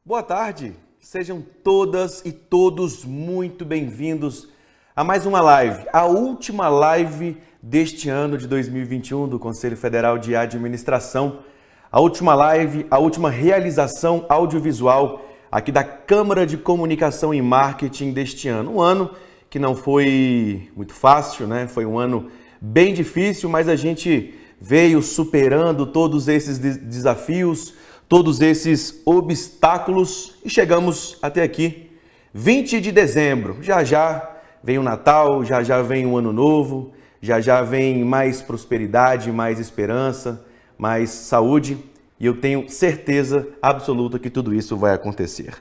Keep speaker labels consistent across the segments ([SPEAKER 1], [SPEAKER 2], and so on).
[SPEAKER 1] Boa tarde, sejam todas e todos muito bem-vindos a mais uma live, a última live deste ano de 2021 do Conselho Federal de Administração, a última live, a última realização audiovisual aqui da Câmara de Comunicação e Marketing deste ano. Um ano que não foi muito fácil, né? Foi um ano bem difícil, mas a gente veio superando todos esses desafios, todos esses obstáculos e chegamos até aqui, 20 de dezembro. Já já vem o Natal, já já vem o Ano Novo, já já vem mais prosperidade, mais esperança, mais saúde e eu tenho certeza absoluta que tudo isso vai acontecer.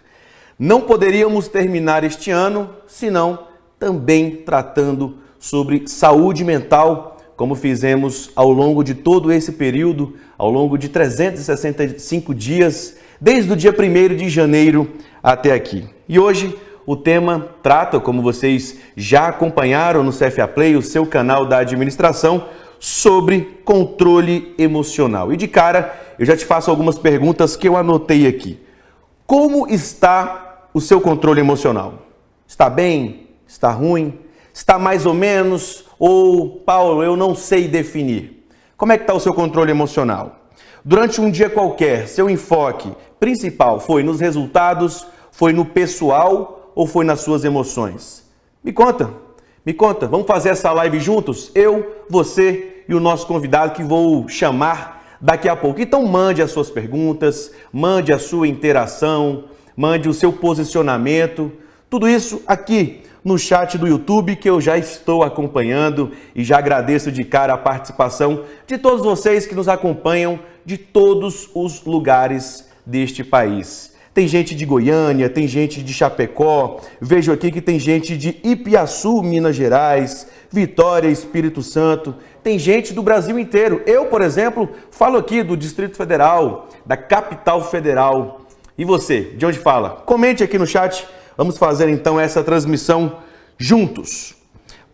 [SPEAKER 1] Não poderíamos terminar este ano senão também tratando sobre saúde mental, como fizemos ao longo de todo esse período, ao longo de 365 dias, desde o dia 1º de janeiro até aqui. E hoje o tema trata, como vocês já acompanharam no CFA Play, o seu canal da administração, sobre controle emocional. E de cara, eu já te faço algumas perguntas que eu anotei aqui. Como está o seu controle emocional? Está bem? Está ruim? Está mais ou menos? Ou, Paulo, eu não sei definir. Como é que está o seu controle emocional? Durante um dia qualquer, seu enfoque principal foi nos resultados, foi no pessoal ou foi nas suas emoções? Me conta, vamos fazer essa live juntos? Eu, você e o nosso convidado que vou chamar daqui a pouco. Então mande as suas perguntas, mande a sua interação, mande o seu posicionamento, tudo isso aqui no chat do YouTube que eu já estou acompanhando e já agradeço de cara a participação de todos vocês que nos acompanham de todos os lugares deste país. Tem gente de Goiânia, tem gente de Chapecó, vejo aqui que tem gente de Ipiaçu, Minas Gerais, Vitória, Espírito Santo, tem gente do Brasil inteiro. Eu, por exemplo, falo aqui do Distrito Federal, da Capital Federal. E você, de onde fala? Comente aqui no chat. Vamos fazer então essa transmissão juntos.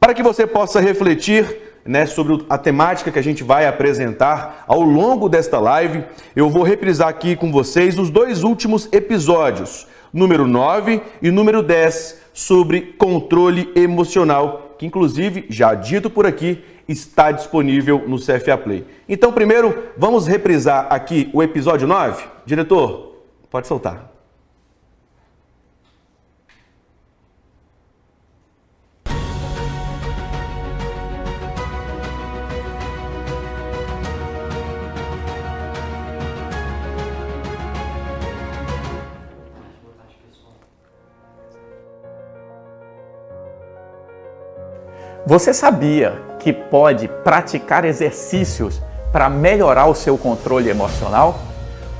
[SPEAKER 1] Para que você possa refletir, sobre a temática que a gente vai apresentar ao longo desta live, eu vou reprisar aqui com vocês os dois últimos episódios, número 9 e número 10, sobre controle emocional, que inclusive, já dito por aqui, está disponível no CFA Play. Então, primeiro, vamos reprisar aqui o episódio 9. Diretor, pode soltar.
[SPEAKER 2] Você sabia que pode praticar exercícios para melhorar o seu controle emocional?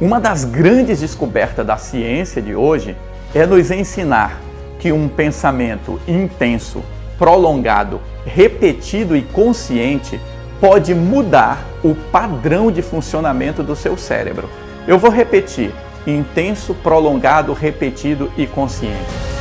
[SPEAKER 2] Uma das grandes descobertas da ciência de hoje é nos ensinar que um pensamento intenso, prolongado, repetido e consciente pode mudar o padrão de funcionamento do seu cérebro. Eu vou repetir: intenso, prolongado, repetido e consciente.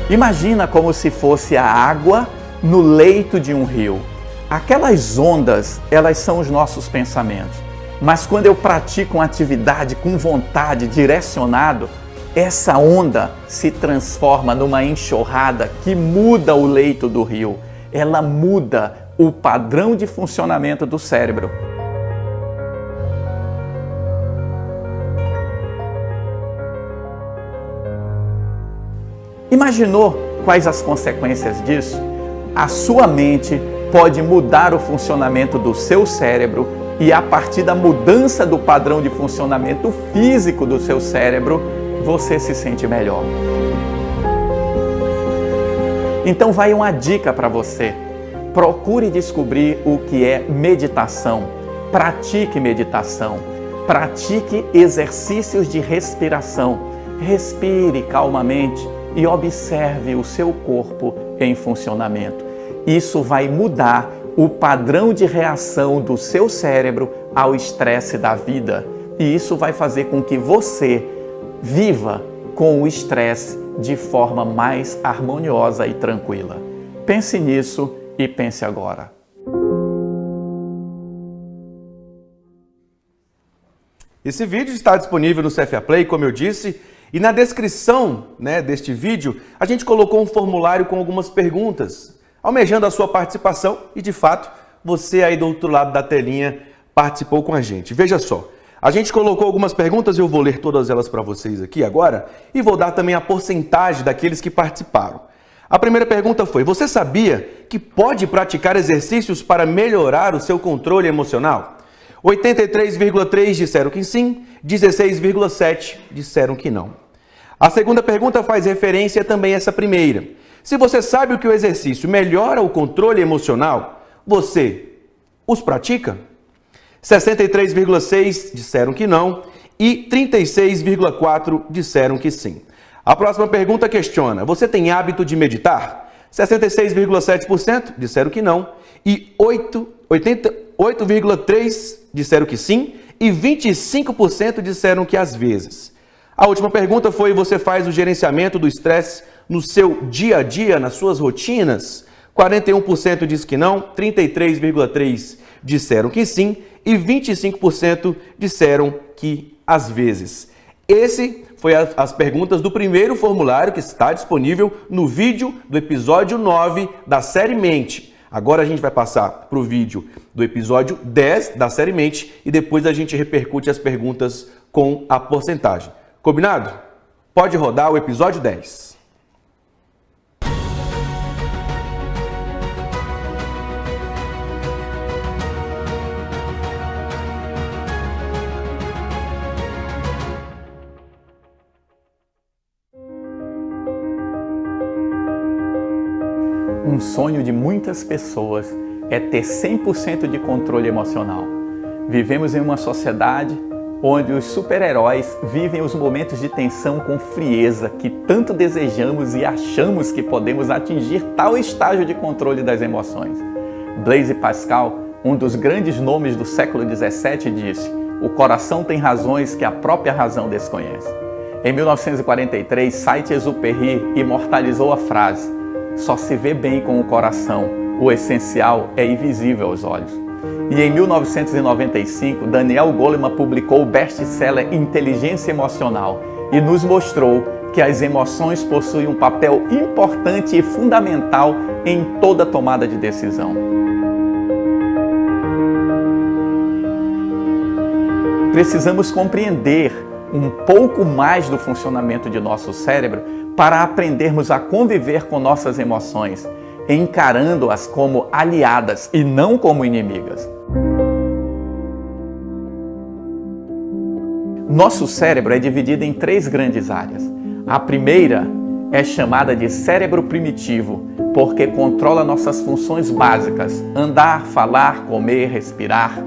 [SPEAKER 2] Imagina como se fosse a água no leito de um rio. Aquelas ondas, elas são os nossos pensamentos. Mas quando eu pratico uma atividade com vontade, direcionado, essa onda se transforma numa enxurrada que muda o leito do rio. Ela muda o padrão de funcionamento do cérebro. Imaginou quais as consequências disso? A sua mente pode mudar o funcionamento do seu cérebro e a partir da mudança do padrão de funcionamento físico do seu cérebro, você se sente melhor. Então vai uma dica para você. Procure descobrir o que é meditação. Pratique meditação. Pratique exercícios de respiração. Respire calmamente e observe o seu corpo em funcionamento. Isso vai mudar o padrão de reação do seu cérebro ao estresse da vida. E isso vai fazer com que você viva com o estresse de forma mais harmoniosa e tranquila. Pense nisso e pense agora.
[SPEAKER 1] Esse vídeo está disponível no CFA Play, como eu disse, e na descrição deste vídeo a gente colocou um formulário com algumas perguntas, almejando a sua participação e, de fato, você aí do outro lado da telinha participou com a gente. Veja só, a gente colocou algumas perguntas e eu vou ler todas elas para vocês aqui agora e vou dar também a porcentagem daqueles que participaram. A primeira pergunta foi: você sabia que pode praticar exercícios para melhorar o seu controle emocional? 83,3% disseram que sim, 16,7% disseram que não. A segunda pergunta faz referência também a essa primeira. Se você sabe que o exercício melhora o controle emocional, você os pratica? 63,6% disseram que não e 36,4% disseram que sim. A próxima pergunta questiona: você tem hábito de meditar? 66,7% disseram que não e 8,3% disseram que sim e 25% disseram que às vezes. A última pergunta foi: você faz o gerenciamento do estresse no seu dia a dia, nas suas rotinas? 41% disse que não, 33,3% disseram que sim e 25% disseram que às vezes. Esse foi as perguntas do primeiro formulário que está disponível no vídeo do episódio 9 da série Mente. Agora a gente vai passar para o vídeo do episódio 10 da série Mente e depois a gente repercute as perguntas com a porcentagem. Combinado? Pode rodar o episódio 10.
[SPEAKER 2] Um sonho de muitas pessoas é ter 100% de controle emocional. Vivemos em uma sociedade onde os super-heróis vivem os momentos de tensão com frieza que tanto desejamos e achamos que podemos atingir tal estágio de controle das emoções. Blaise Pascal, um dos grandes nomes do século XVII, disse: o coração tem razões que a própria razão desconhece. Em 1943, Saint-Exupéry imortalizou a frase: só se vê bem com o coração, o essencial é invisível aos olhos. E em 1995, Daniel Goleman publicou o best-seller Inteligência Emocional e nos mostrou que as emoções possuem um papel importante e fundamental em toda tomada de decisão. Precisamos compreender um pouco mais do funcionamento de nosso cérebro para aprendermos a conviver com nossas emoções, encarando-as como aliadas e não como inimigas. Nosso cérebro é dividido em 3 grandes áreas. A primeira é chamada de cérebro primitivo, porque controla nossas funções básicas: andar, falar, comer, respirar.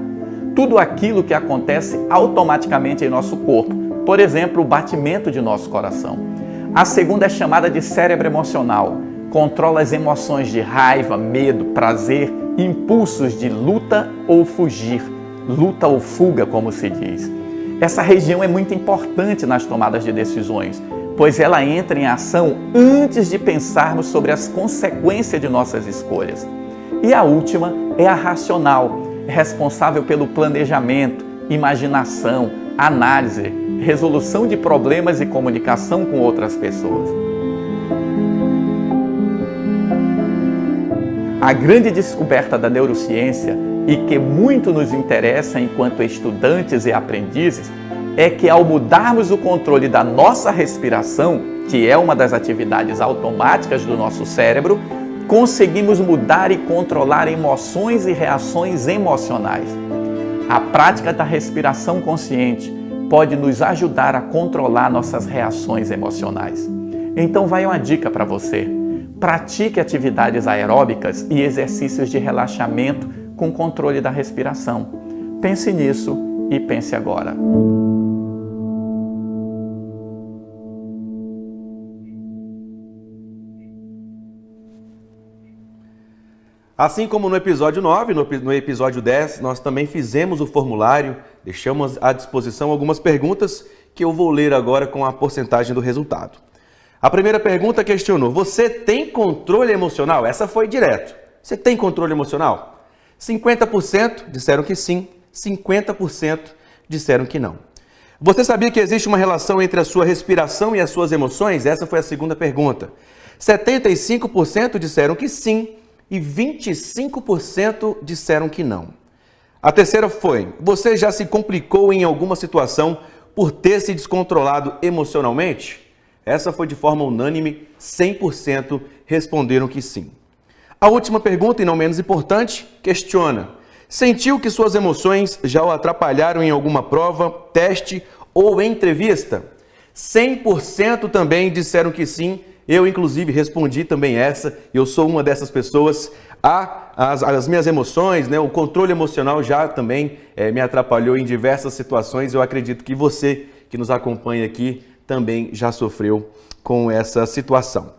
[SPEAKER 2] Tudo aquilo que acontece automaticamente em nosso corpo, por exemplo, o batimento de nosso coração. A segunda é chamada de cérebro emocional. Controla as emoções de raiva, medo, prazer, impulsos de luta ou fugir. Luta ou fuga, como se diz. Essa região é muito importante nas tomadas de decisões, pois ela entra em ação antes de pensarmos sobre as consequências de nossas escolhas. E a última é a racional, responsável pelo planejamento, imaginação, análise, resolução de problemas e comunicação com outras pessoas. A grande descoberta da neurociência, e que muito nos interessa enquanto estudantes e aprendizes, é que ao mudarmos o controle da nossa respiração, que é uma das atividades automáticas do nosso cérebro, conseguimos mudar e controlar emoções e reações emocionais. A prática da respiração consciente pode nos ajudar a controlar nossas reações emocionais. Então vai uma dica para você. Pratique atividades aeróbicas e exercícios de relaxamento com controle da respiração. Pense nisso e pense agora.
[SPEAKER 1] Assim como no episódio 9, no episódio 10, nós também fizemos o formulário, deixamos à disposição algumas perguntas que eu vou ler agora com a porcentagem do resultado. A primeira pergunta questionou: você tem controle emocional? Essa foi direto. Você tem controle emocional? 50% disseram que sim, 50% disseram que não. Você sabia que existe uma relação entre a sua respiração e as suas emoções? Essa foi a segunda pergunta. 75% disseram que sim e 25% disseram que não. A terceira foi: você já se complicou em alguma situação por ter se descontrolado emocionalmente? Essa foi de forma unânime, 100% responderam que sim. A última pergunta, e não menos importante, questiona: sentiu que suas emoções já o atrapalharam em alguma prova, teste ou entrevista? 100% também disseram que sim. Eu, inclusive, respondi também essa. Eu sou uma dessas pessoas. As minhas emoções, né, o controle emocional já também me atrapalhou em diversas situações. Eu acredito que você que nos acompanha aqui também já sofreu com essa situação.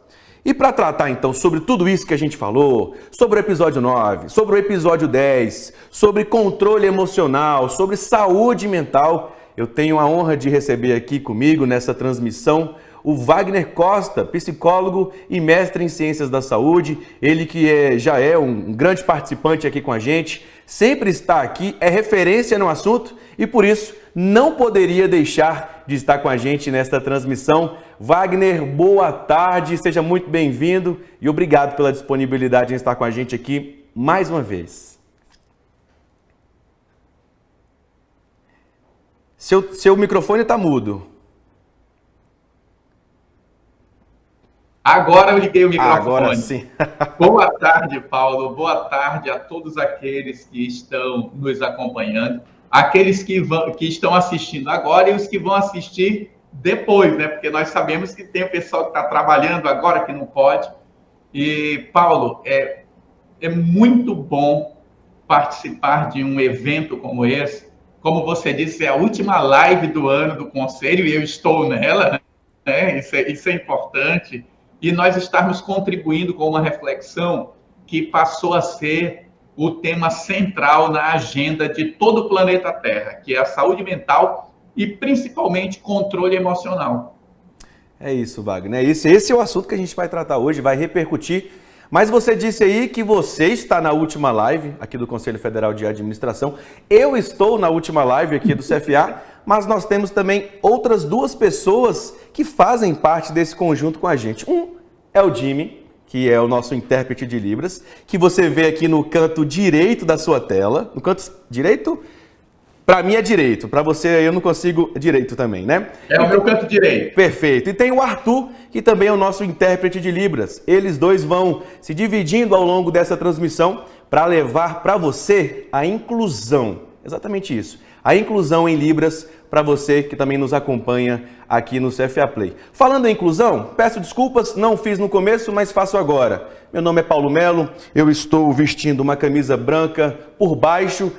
[SPEAKER 1] E para tratar então sobre tudo isso que a gente falou, sobre o episódio 9, sobre o episódio 10, sobre controle emocional, sobre saúde mental, eu tenho a honra de receber aqui comigo nessa transmissão o Wagner Costa, psicólogo e mestre em ciências da saúde, ele que já é um grande participante aqui com a gente, sempre está aqui, é referência no assunto e por isso não poderia deixar de estar com a gente nesta transmissão. Wagner, boa tarde, seja muito bem-vindo e obrigado pela disponibilidade em estar com a gente aqui mais uma vez. Seu microfone está mudo.
[SPEAKER 3] Agora eu liguei o microfone.
[SPEAKER 1] Agora sim.
[SPEAKER 3] Boa tarde, Paulo. Boa tarde a todos aqueles que estão nos acompanhando, aqueles que estão assistindo agora e os que vão assistir depois, né? Porque nós sabemos que tem o pessoal que está trabalhando agora que não pode. E, Paulo, é muito bom participar de um evento como esse. Como você disse, é a última live do ano do Conselho e eu estou nela, né? Isso é importante. E nós estarmos contribuindo com uma reflexão que passou a ser o tema central na agenda de todo o planeta Terra, que é a saúde mental e principalmente controle emocional.
[SPEAKER 1] É isso, Wagner. Esse é o assunto que a gente vai tratar hoje, vai repercutir. Mas você disse aí que você está na última live aqui do Conselho Federal de Administração. Eu estou na última live aqui do CFA, mas nós temos também outras duas pessoas que fazem parte desse conjunto com a gente. Um é o Jimmy, que é o nosso intérprete de Libras, que você vê aqui no canto direito da sua tela. No canto direito? Para mim é direito, para você eu não consigo direito também, né?
[SPEAKER 3] É o meu canto direito.
[SPEAKER 1] Perfeito. E tem o Arthur, que também é o nosso intérprete de Libras. Eles dois vão se dividindo ao longo dessa transmissão para levar para você a inclusão. Exatamente isso. A inclusão em Libras para você que também nos acompanha aqui no CFA Play. Falando em inclusão, peço desculpas, não fiz no começo, mas faço agora. Meu nome é Paulo Melo, eu estou vestindo uma camisa branca por baixo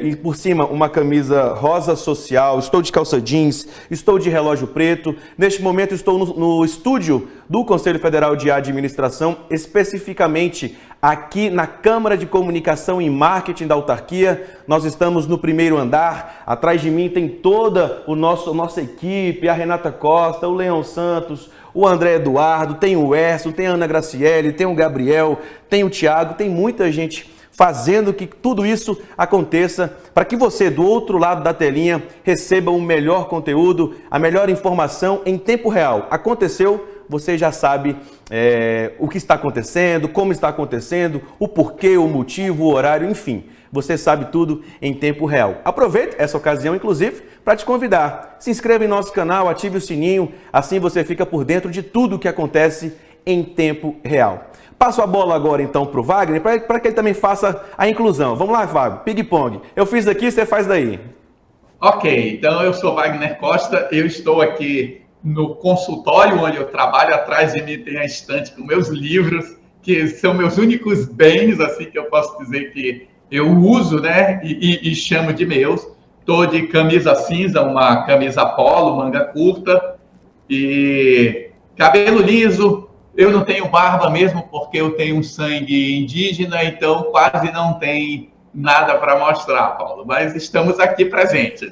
[SPEAKER 1] e por cima uma camisa rosa social, estou de calça jeans, estou de relógio preto. Neste momento estou no estúdio do Conselho Federal de Administração, especificamente aqui na Câmara de Comunicação e Marketing da Autarquia. Nós estamos no primeiro andar, atrás de mim tem toda a nossa equipe, a Renata Costa, o Leão Santos, o André Eduardo, tem o Erson, tem a Ana Graciele, tem o Gabriel, tem o Thiago, tem muita gente fazendo que tudo isso aconteça para que você, do outro lado da telinha, receba o melhor conteúdo, a melhor informação em tempo real. Aconteceu, você já sabe o que está acontecendo, como está acontecendo, o porquê, o motivo, o horário, enfim. Você sabe tudo em tempo real. Aproveite essa ocasião, inclusive, para te convidar. Se inscreva em nosso canal, ative o sininho, assim você fica por dentro de tudo o que acontece em tempo real. Passo a bola agora, então, para o Wagner, para que ele também faça a inclusão. Vamos lá, Wagner, ping-pong. Eu fiz daqui, você faz daí.
[SPEAKER 3] Ok, então eu sou Wagner Costa, eu estou aqui no consultório onde eu trabalho. Atrás de mim tem a estante com meus livros, que são meus únicos bens, assim que eu posso dizer que eu uso, né, e chamo de meus. Estou de camisa cinza, uma camisa polo, manga curta, e cabelo liso. Eu não tenho barba mesmo, porque eu tenho um sangue indígena, então quase não tem nada para mostrar, Paulo. Mas estamos aqui presentes.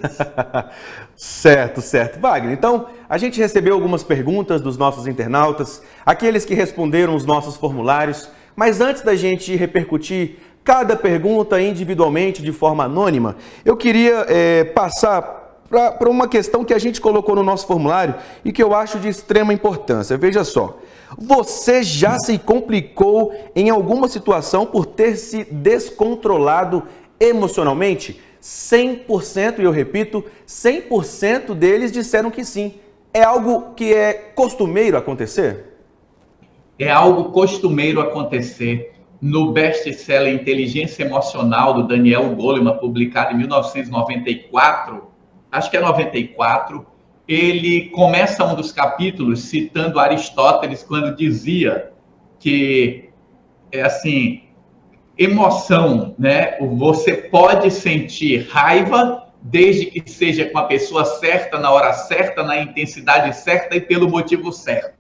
[SPEAKER 1] Certo. Wagner, então, a gente recebeu algumas perguntas dos nossos internautas, aqueles que responderam os nossos formulários, mas antes da gente repercutir cada pergunta individualmente, de forma anônima, eu queria passar para uma questão que a gente colocou no nosso formulário e que eu acho de extrema importância. Veja só, você já se complicou em alguma situação por ter se descontrolado emocionalmente? 100%, e eu repito, 100% deles disseram que sim. É algo que é costumeiro acontecer?
[SPEAKER 3] É algo costumeiro acontecer. No best-seller Inteligência Emocional, do Daniel Goleman, publicado em 1994, acho que é 94, ele começa um dos capítulos citando Aristóteles, quando dizia que, emoção, né? Você pode sentir raiva desde que seja com a pessoa certa, na hora certa, na intensidade certa e pelo motivo certo.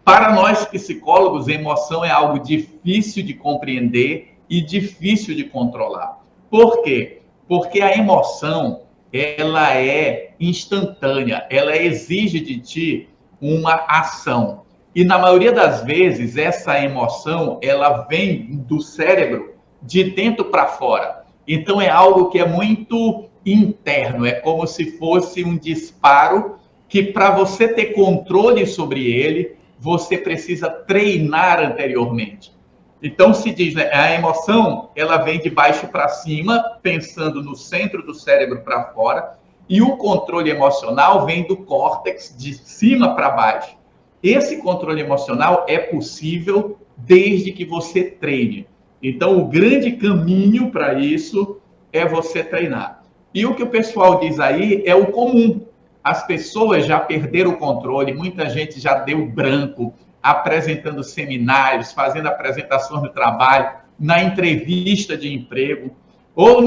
[SPEAKER 3] Para nós psicólogos, emoção é algo difícil de compreender e difícil de controlar. Por quê? Porque a emoção, ela é instantânea, ela exige de ti uma ação. E na maioria das vezes, essa emoção, ela vem do cérebro de dentro para fora. Então é algo que é muito interno, é como se fosse um disparo que, para você ter controle sobre ele, você precisa treinar anteriormente. Então se diz, né, a emoção, ela vem de baixo para cima, pensando no centro do cérebro para fora, e o controle emocional vem do córtex, de cima para baixo. Esse controle emocional é possível desde que você treine. Então o grande caminho para isso é você treinar. E o que o pessoal diz aí é o comum. As pessoas já perderam o controle, muita gente já deu branco, apresentando seminários, fazendo apresentações do trabalho, na entrevista de emprego, ou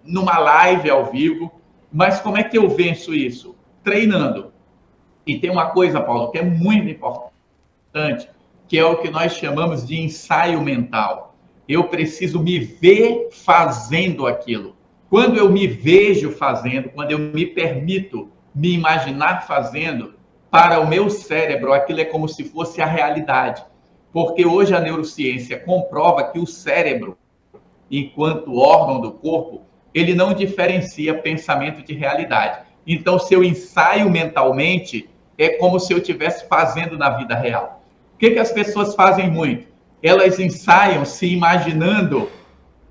[SPEAKER 3] numa live ao vivo. Mas como é que eu venço isso? Treinando. E tem uma coisa, Paulo, que é muito importante, que é o que nós chamamos de ensaio mental. Eu preciso me ver fazendo aquilo. Quando eu me vejo fazendo, quando eu me permito me imaginar fazendo, para o meu cérebro, aquilo é como se fosse a realidade. Porque hoje a neurociência comprova que o cérebro, enquanto órgão do corpo, ele não diferencia pensamento de realidade. Então, se eu ensaio mentalmente, é como se eu estivesse fazendo na vida real. O que as pessoas fazem muito? Elas ensaiam se imaginando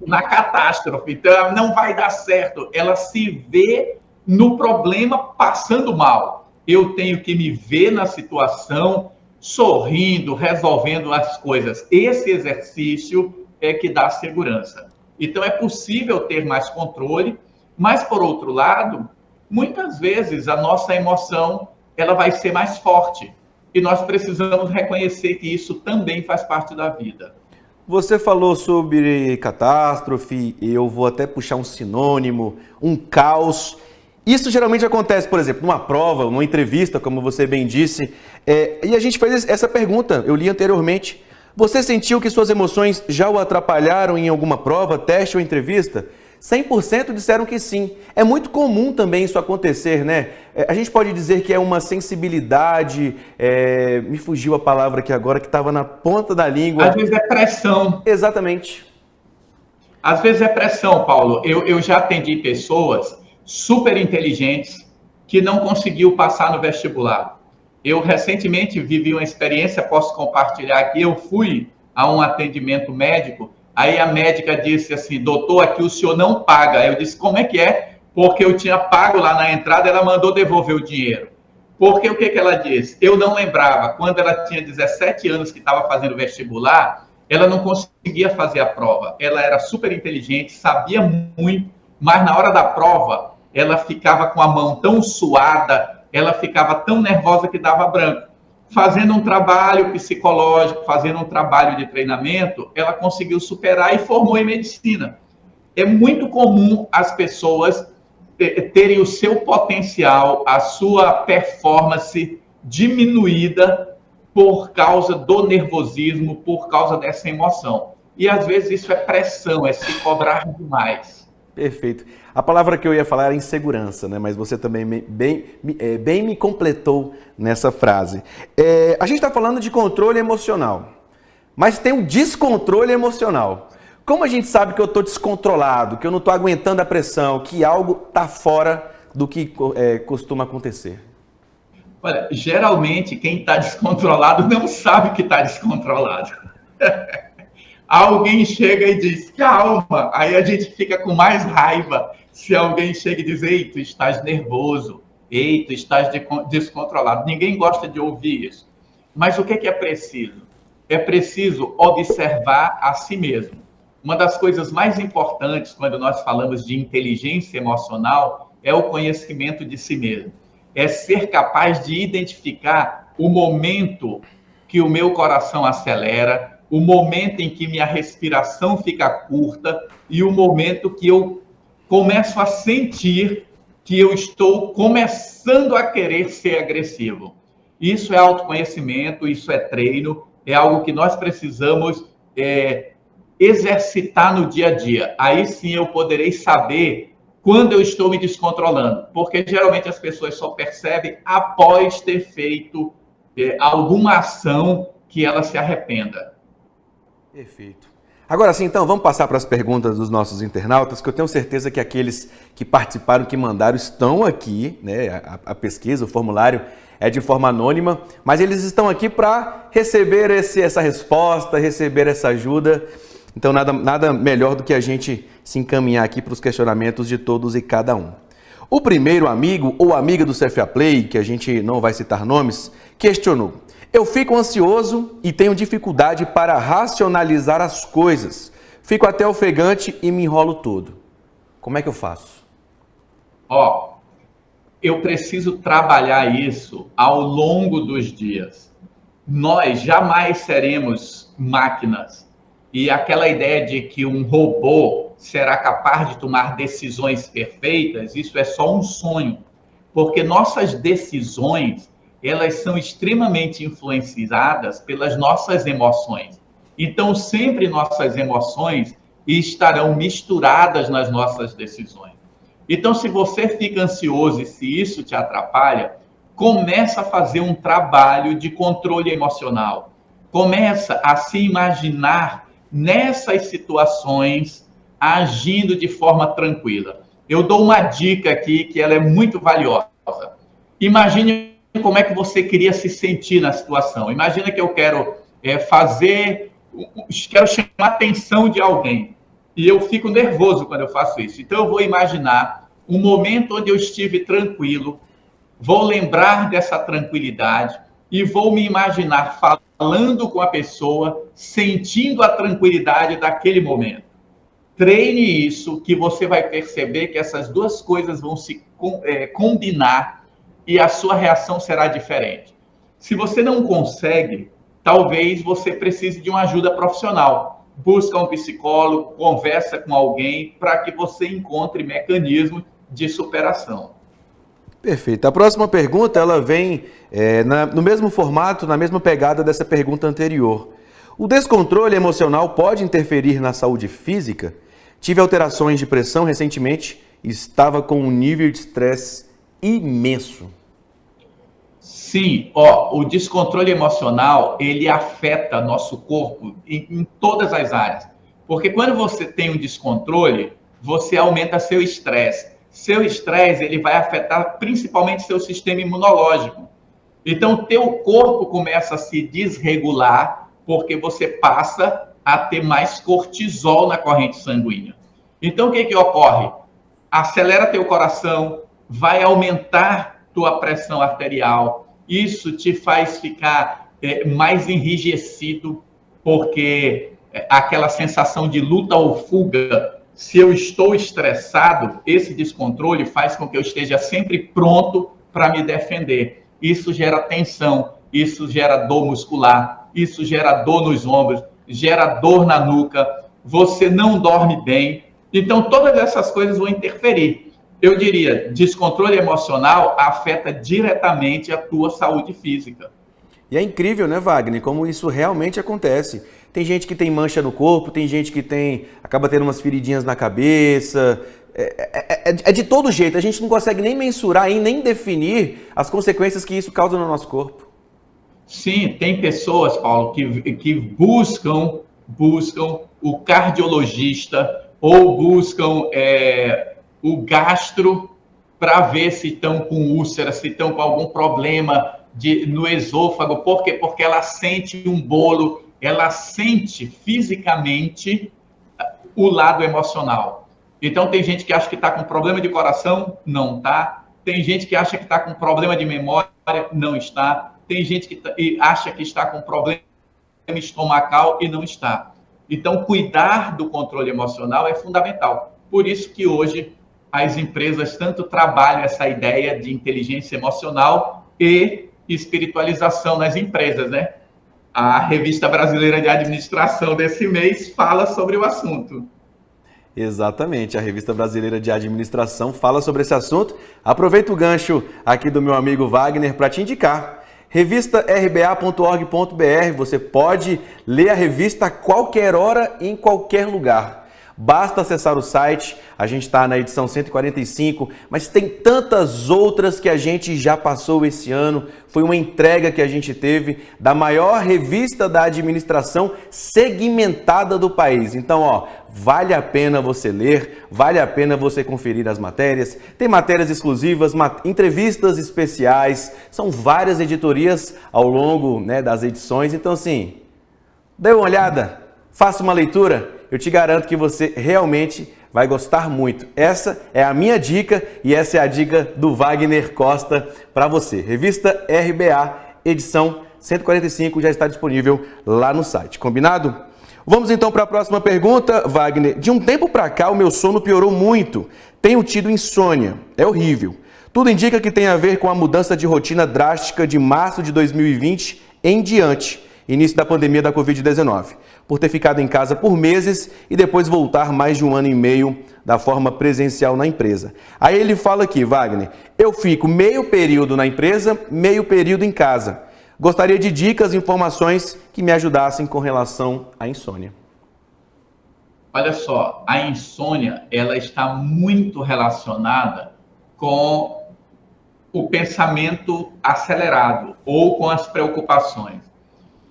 [SPEAKER 3] na catástrofe. Então, não vai dar certo. Ela se vê no problema passando mal. Eu tenho que me ver na situação, sorrindo, resolvendo as coisas. Esse exercício é que dá segurança. Então, é possível ter mais controle, mas, por outro lado, muitas vezes a nossa emoção ela vai ser mais forte. E nós precisamos reconhecer que isso também faz parte da vida.
[SPEAKER 1] Você falou sobre catástrofe, eu vou até puxar um sinônimo, um caos. Isso geralmente acontece, por exemplo, numa prova, numa entrevista, como você bem disse, e a gente fez essa pergunta, eu li anteriormente. Você sentiu que suas emoções já o atrapalharam em alguma prova, teste ou entrevista? 100% disseram que sim. É muito comum também isso acontecer, né? A gente pode dizer que é uma sensibilidade, me fugiu a palavra aqui agora, que estava na ponta da língua.
[SPEAKER 3] Às vezes é pressão.
[SPEAKER 1] Exatamente.
[SPEAKER 3] Às vezes é pressão, Paulo. Eu já atendi pessoas super inteligentes que não conseguiu passar no vestibular. Eu recentemente vivi uma experiência, posso compartilhar aqui, eu fui a um atendimento médico, aí a médica disse assim, doutor, aqui o senhor não paga. Eu disse, como é que é? Porque eu tinha pago lá na entrada, ela mandou devolver o dinheiro. Porque o que ela disse? Eu não lembrava, quando ela tinha 17 anos que estava fazendo vestibular, ela não conseguia fazer a prova. Ela era super inteligente, sabia muito, mas na hora da prova, ela ficava com a mão tão suada, ela ficava tão nervosa que dava branco. Fazendo um trabalho psicológico, fazendo um trabalho de treinamento, ela conseguiu superar e formou em medicina. É muito comum as pessoas terem o seu potencial, a sua performance diminuída por causa do nervosismo, por causa dessa emoção. E às vezes isso é pressão, é se cobrar demais.
[SPEAKER 1] Perfeito. A palavra que eu ia falar era insegurança, né? Mas você também bem me completou nessa frase. A gente está falando de controle emocional, mas tem um descontrole emocional. Como a gente sabe que eu estou descontrolado, que eu não estou aguentando a pressão, que algo está fora do que costuma acontecer?
[SPEAKER 3] Olha, geralmente quem está descontrolado não sabe que está descontrolado. Alguém chega e diz, calma, aí a gente fica com mais raiva se alguém chega e diz, ei, tu estás nervoso, ei, tu estás descontrolado. Ninguém gosta de ouvir isso. Mas o que é preciso? É preciso observar a si mesmo. Uma das coisas mais importantes quando nós falamos de inteligência emocional é o conhecimento de si mesmo. É ser capaz de identificar o momento que o meu coração acelera, o momento em que minha respiração fica curta e o momento que eu começo a sentir que eu estou começando a querer ser agressivo. Isso é autoconhecimento, isso é treino, é algo que nós precisamos exercitar no dia a dia. Aí sim eu poderei saber quando eu estou me descontrolando, porque geralmente as pessoas só percebem após ter feito alguma ação que ela se arrependa.
[SPEAKER 1] Perfeito. Agora sim, então, vamos passar para as perguntas dos nossos internautas, que eu tenho certeza que aqueles que participaram, que mandaram, estão aqui, né? A pesquisa, o formulário é de forma anônima, mas eles estão aqui para receber essa resposta, receber essa ajuda. Então, nada melhor do que a gente se encaminhar aqui para os questionamentos de todos e cada um. O primeiro amigo ou amiga do CFA Play, que a gente não vai citar nomes, questionou: eu fico ansioso e tenho dificuldade para racionalizar as coisas. Fico até ofegante e me enrolo todo. Como é que eu faço?
[SPEAKER 3] Eu preciso trabalhar isso ao longo dos dias. Nós jamais seremos máquinas. E aquela ideia de que um robô será capaz de tomar decisões perfeitas, isso é só um sonho. Porque nossas decisões, elas são extremamente influenciadas pelas nossas emoções. Então, sempre nossas emoções estarão misturadas nas nossas decisões. Então, se você fica ansioso e se isso te atrapalha, começa a fazer um trabalho de controle emocional. Começa a se imaginar nessas situações agindo de forma tranquila. Eu dou uma dica aqui que ela é muito valiosa. Imagine como é que você queria se sentir na situação. Imagina que eu quero quero chamar a atenção de alguém. E eu fico nervoso quando eu faço isso. Então eu vou imaginar um momento onde eu estive tranquilo, vou lembrar dessa tranquilidade e vou me imaginar falando com a pessoa, sentindo a tranquilidade daquele momento. Treine isso, que você vai perceber que essas duas coisas vão se combinar e a sua reação será diferente. Se você não consegue, talvez você precise de uma ajuda profissional. Busca um psicólogo, conversa com alguém para que você encontre mecanismos de superação.
[SPEAKER 1] Perfeito. A próxima pergunta, ela vem no mesmo formato, na mesma pegada dessa pergunta anterior. O descontrole emocional pode interferir na saúde física? Tive alterações de pressão recentemente e estava com um nível de estresse imenso.
[SPEAKER 3] Sim, o descontrole emocional, ele afeta nosso corpo em todas as áreas. Porque quando você tem um descontrole, você aumenta seu estresse. Seu estresse, ele vai afetar principalmente seu sistema imunológico. Então, teu corpo começa a se desregular porque você passa a ter mais cortisol na corrente sanguínea. Então, o que ocorre? Acelera teu coração, vai aumentar tua pressão arterial. Isso te faz ficar mais enrijecido, porque aquela sensação de luta ou fuga, se eu estou estressado, esse descontrole faz com que eu esteja sempre pronto para me defender. Isso gera tensão, isso gera dor muscular, isso gera dor nos ombros, gera dor na nuca, você não dorme bem. Então, todas essas coisas vão interferir. Eu diria, descontrole emocional afeta diretamente a tua saúde física.
[SPEAKER 1] E é incrível, né, Wagner, como isso realmente acontece. Tem gente que tem mancha no corpo, tem gente que acaba tendo umas feridinhas na cabeça. É de todo jeito, a gente não consegue nem mensurar e nem definir as consequências que isso causa no nosso corpo.
[SPEAKER 3] Sim, tem pessoas, Paulo, que buscam o cardiologista ou buscam o gastro para ver se estão com úlcera, se estão com algum problema no esôfago. Por quê? Porque ela sente um bolo, ela sente fisicamente o lado emocional. Então, tem gente que acha que está com problema de coração, não está. Tem gente que acha que está com problema de memória, não está. Tem gente que acha que está com problema estomacal e não está. Então, cuidar do controle emocional é fundamental. Por isso que hoje as empresas tanto trabalham essa ideia de inteligência emocional e espiritualização nas empresas, né? A Revista Brasileira de Administração desse mês fala sobre o assunto.
[SPEAKER 1] Exatamente, a Revista Brasileira de Administração fala sobre esse assunto. Aproveito o gancho aqui do meu amigo Wagner para te indicar. Revistarba.org.br, você pode ler a revista a qualquer hora, em qualquer lugar. Basta acessar o site, a gente está na edição 145, mas tem tantas outras que a gente já passou esse ano. Foi uma entrega que a gente teve da maior revista da administração segmentada do país. Então, vale a pena você ler, vale a pena você conferir as matérias. Tem matérias exclusivas, entrevistas especiais, são várias editorias ao longo, das edições. Então, assim, dê uma olhada, faça uma leitura. Eu te garanto que você realmente vai gostar muito. Essa é a minha dica e essa é a dica do Wagner Costa para você. Revista RBA, edição 145, já está disponível lá no site. Combinado? Vamos então para a próxima pergunta, Wagner. De um tempo para cá, o meu sono piorou muito. Tenho tido insônia. É horrível. Tudo indica que tem a ver com a mudança de rotina drástica de março de 2020 em diante, início da pandemia da Covid-19. Por ter ficado em casa por meses e depois voltar mais de 1 ano e meio da forma presencial na empresa. Aí ele fala aqui, Wagner, eu fico meio período na empresa, meio período em casa. Gostaria de dicas e informações que me ajudassem com relação à insônia.
[SPEAKER 3] Olha só, a insônia, ela está muito relacionada com o pensamento acelerado ou com as preocupações.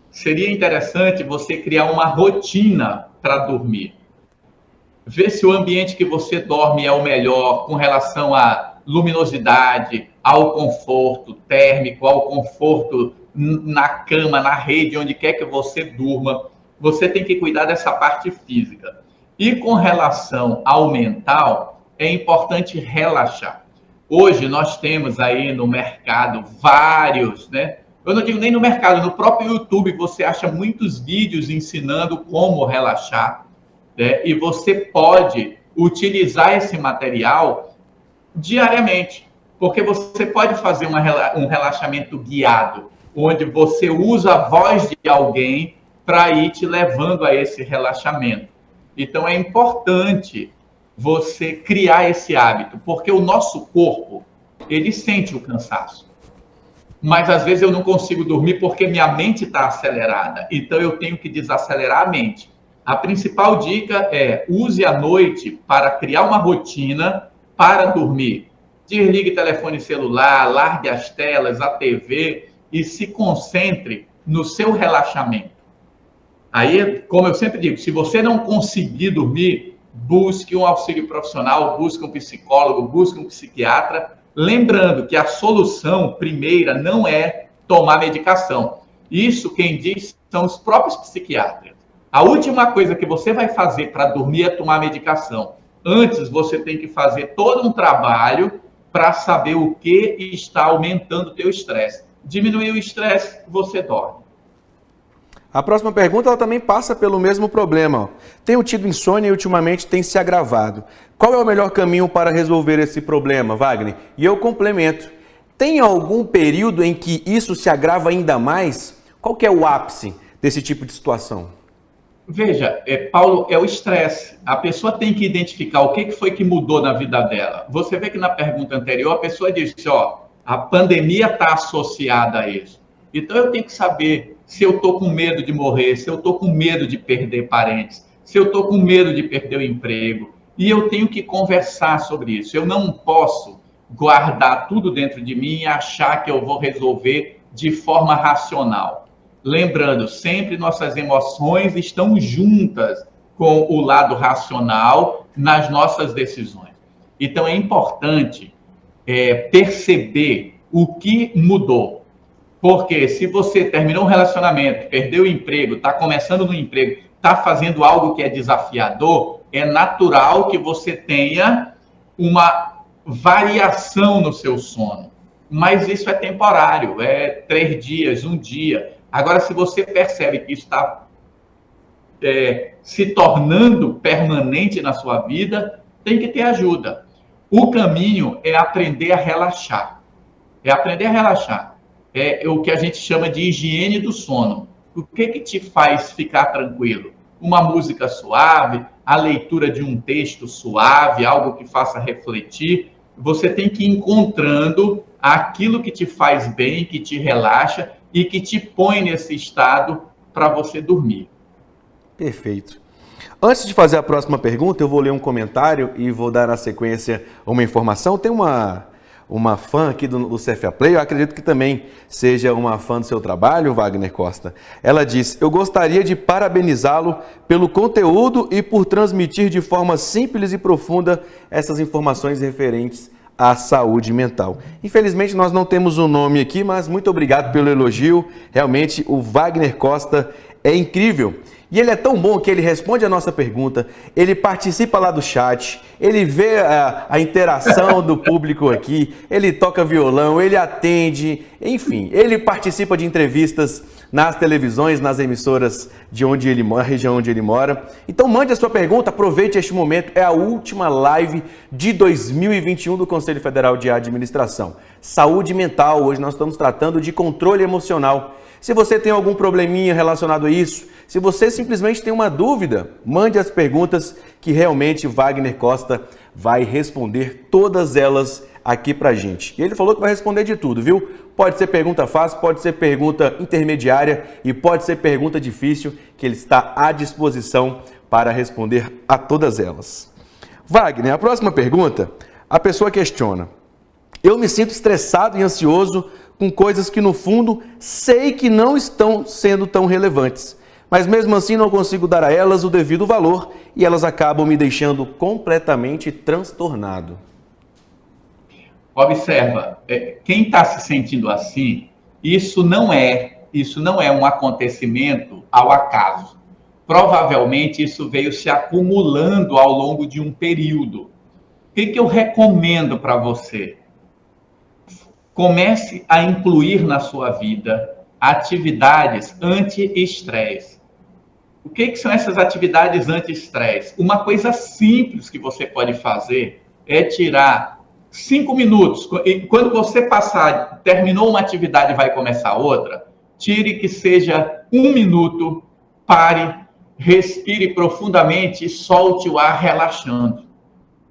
[SPEAKER 3] Seria interessante você criar uma rotina para dormir. Ver se o ambiente que você dorme é o melhor com relação à luminosidade, ao conforto térmico, ao conforto na cama, na rede, onde quer que você durma. Você tem que cuidar dessa parte física. E com relação ao mental, é importante relaxar. Hoje nós temos aí no mercado vários, eu não digo nem no mercado, no próprio YouTube você acha muitos vídeos ensinando como relaxar, e você pode utilizar esse material diariamente, porque você pode fazer um relaxamento guiado, onde você usa a voz de alguém para ir te levando a esse relaxamento. Então é importante você criar esse hábito, porque o nosso corpo, ele sente o cansaço. Mas às vezes eu não consigo dormir porque minha mente está acelerada. Então eu tenho que desacelerar a mente. A principal dica é use a noite para criar uma rotina para dormir. Desligue telefone celular, largue as telas, a TV e se concentre no seu relaxamento. Aí, como eu sempre digo, se você não conseguir dormir, busque um auxílio profissional, busque um psicólogo, busque um psiquiatra. Lembrando que a solução primeira não é tomar medicação. Isso quem diz são os próprios psiquiatras. A última coisa que você vai fazer para dormir é tomar medicação. Antes, você tem que fazer todo um trabalho para saber o que está aumentando o teu estresse. Diminuir o estresse, você dorme.
[SPEAKER 1] A próxima pergunta ela também passa pelo mesmo problema. Tenho tido insônia e ultimamente tem se agravado. Qual é o melhor caminho para resolver esse problema, Wagner? E eu complemento. Tem algum período em que isso se agrava ainda mais? Qual que é o ápice desse tipo de situação?
[SPEAKER 3] Veja, Paulo, é o estresse. A pessoa tem que identificar o que foi que mudou na vida dela. Você vê que na pergunta anterior a pessoa disse, a pandemia está associada a isso. Então eu tenho que saber se eu estou com medo de morrer, se eu estou com medo de perder parentes, se eu estou com medo de perder o emprego. E eu tenho que conversar sobre isso. Eu não posso guardar tudo dentro de mim e achar que eu vou resolver de forma racional. Lembrando, sempre nossas emoções estão juntas com o lado racional nas nossas decisões. Então é importante perceber o que mudou. Porque se você terminou um relacionamento, perdeu o emprego, está começando no emprego, está fazendo algo que é desafiador, é natural que você tenha uma variação no seu sono. Mas isso é temporário, é 3 dias, 1 dia. Agora, se você percebe que isso está se tornando permanente na sua vida, tem que ter ajuda. O caminho é aprender a relaxar. É aprender a relaxar. É o que a gente chama de higiene do sono. O que te faz ficar tranquilo? Uma música suave, a leitura de um texto suave, algo que faça refletir. Você tem que ir encontrando aquilo que te faz bem, que te relaxa e que te põe nesse estado para você dormir.
[SPEAKER 1] Perfeito. Antes de fazer a próxima pergunta, eu vou ler um comentário e vou dar na sequência uma informação. Tem uma fã aqui do CFA Play, eu acredito que também seja uma fã do seu trabalho, Wagner Costa. Ela diz: eu gostaria de parabenizá-lo pelo conteúdo e por transmitir de forma simples e profunda essas informações referentes à saúde mental. Infelizmente nós não temos o nome aqui, mas muito obrigado pelo elogio. Realmente o Wagner Costa é incrível. E ele é tão bom que ele responde a nossa pergunta, ele participa lá do chat, ele vê a interação do público aqui, ele toca violão, ele atende, enfim, ele participa de entrevistas nas televisões, nas emissoras de onde ele mora, região onde ele mora. Então mande a sua pergunta, aproveite este momento, é a última live de 2021 do Conselho Federal de Administração. Saúde mental, hoje nós estamos tratando de controle emocional. Se você tem algum probleminha relacionado a isso, se você simplesmente tem uma dúvida, mande as perguntas que realmente Wagner Costa vai responder todas elas aqui pra gente. E ele falou que vai responder de tudo, viu? Pode ser pergunta fácil, pode ser pergunta intermediária e pode ser pergunta difícil, que ele está à disposição para responder a todas elas. Wagner, a próxima pergunta, a pessoa questiona: eu me sinto estressado e ansioso com coisas que no fundo sei que não estão sendo tão relevantes, mas mesmo assim não consigo dar a elas o devido valor e elas acabam me deixando completamente transtornado.
[SPEAKER 3] Observa, quem está se sentindo assim, isso não é um acontecimento ao acaso. Provavelmente isso veio se acumulando ao longo de um período. O que eu recomendo para você? Comece a incluir na sua vida atividades anti-estresse. O que são essas atividades anti-estresse? Uma coisa simples que você pode fazer é tirar 5 minutos. Quando você terminou uma atividade e vai começar outra, tire que seja 1 minuto, pare, respire profundamente e solte o ar relaxando.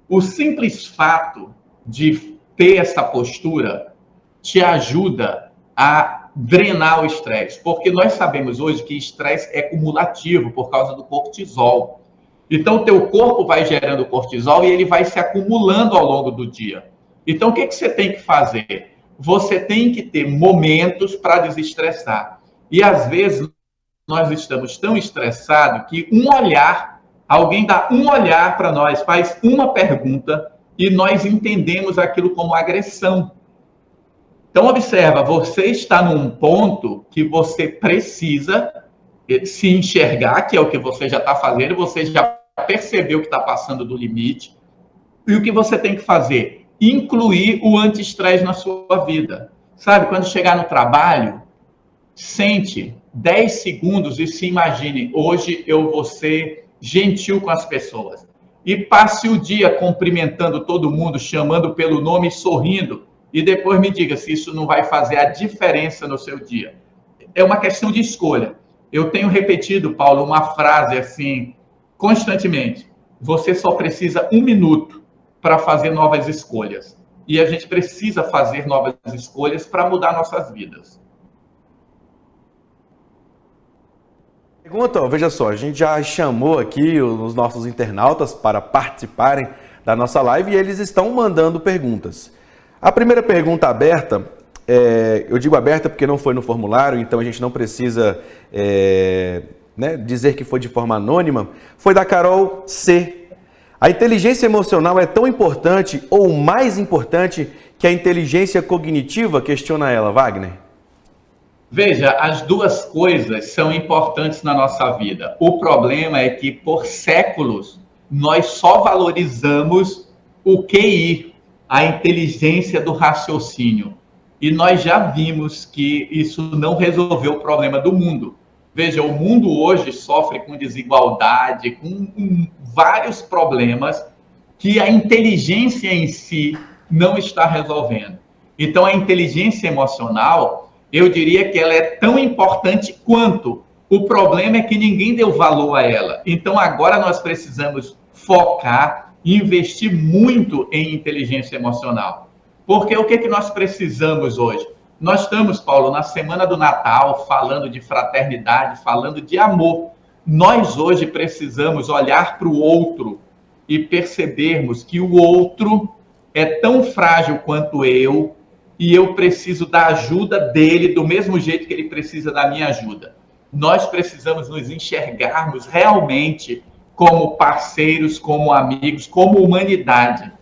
[SPEAKER 3] O simples fato de ter essa postura te ajuda a drenar o estresse, porque nós sabemos hoje que estresse é cumulativo por causa do cortisol. Então, o teu corpo vai gerando cortisol e ele vai se acumulando ao longo do dia. Então, o que você tem que fazer? Você tem que ter momentos para desestressar. E, às vezes, nós estamos tão estressados que alguém dá um olhar para nós, faz uma pergunta e nós entendemos aquilo como agressão. Então, observa, você está num ponto que você precisa se enxergar, que é o que você já está fazendo, você já percebeu que está passando do limite. E o que você tem que fazer? Incluir o anti-estresse na sua vida. Sabe, quando chegar no trabalho, sente 10 segundos e se imagine, hoje eu vou ser gentil com as pessoas. E passe o dia cumprimentando todo mundo, chamando pelo nome e sorrindo. E depois me diga se isso não vai fazer a diferença no seu dia. É uma questão de escolha. Eu tenho repetido, Paulo, uma frase assim, constantemente. Você só precisa 1 minuto para fazer novas escolhas. E a gente precisa fazer novas escolhas para mudar nossas vidas.
[SPEAKER 1] Pergunta, veja só, a gente já chamou aqui os nossos internautas para participarem da nossa live e eles estão mandando perguntas. A primeira pergunta aberta, eu digo aberta porque não foi no formulário, então a gente não precisa dizer que foi de forma anônima, foi da Carol C. A inteligência emocional é tão importante ou mais importante que a inteligência cognitiva? Questiona ela, Wagner.
[SPEAKER 3] Veja, as duas coisas são importantes na nossa vida. O problema é que, por séculos, nós só valorizamos o QI, a inteligência do raciocínio. E nós já vimos que isso não resolveu o problema do mundo. Veja, o mundo hoje sofre com desigualdade, com vários problemas que a inteligência em si não está resolvendo. Então, a inteligência emocional, eu diria que ela é tão importante quanto. O problema é que ninguém deu valor a ela. Então, agora nós precisamos focar e investir muito em inteligência emocional. Porque o que nós precisamos hoje? Nós estamos, Paulo, na semana do Natal, falando de fraternidade, falando de amor. Nós hoje precisamos olhar para o outro e percebermos que o outro é tão frágil quanto eu, e eu preciso da ajuda dele do mesmo jeito que ele precisa da minha ajuda. Nós precisamos nos enxergarmos realmente como parceiros, como amigos, como humanidade.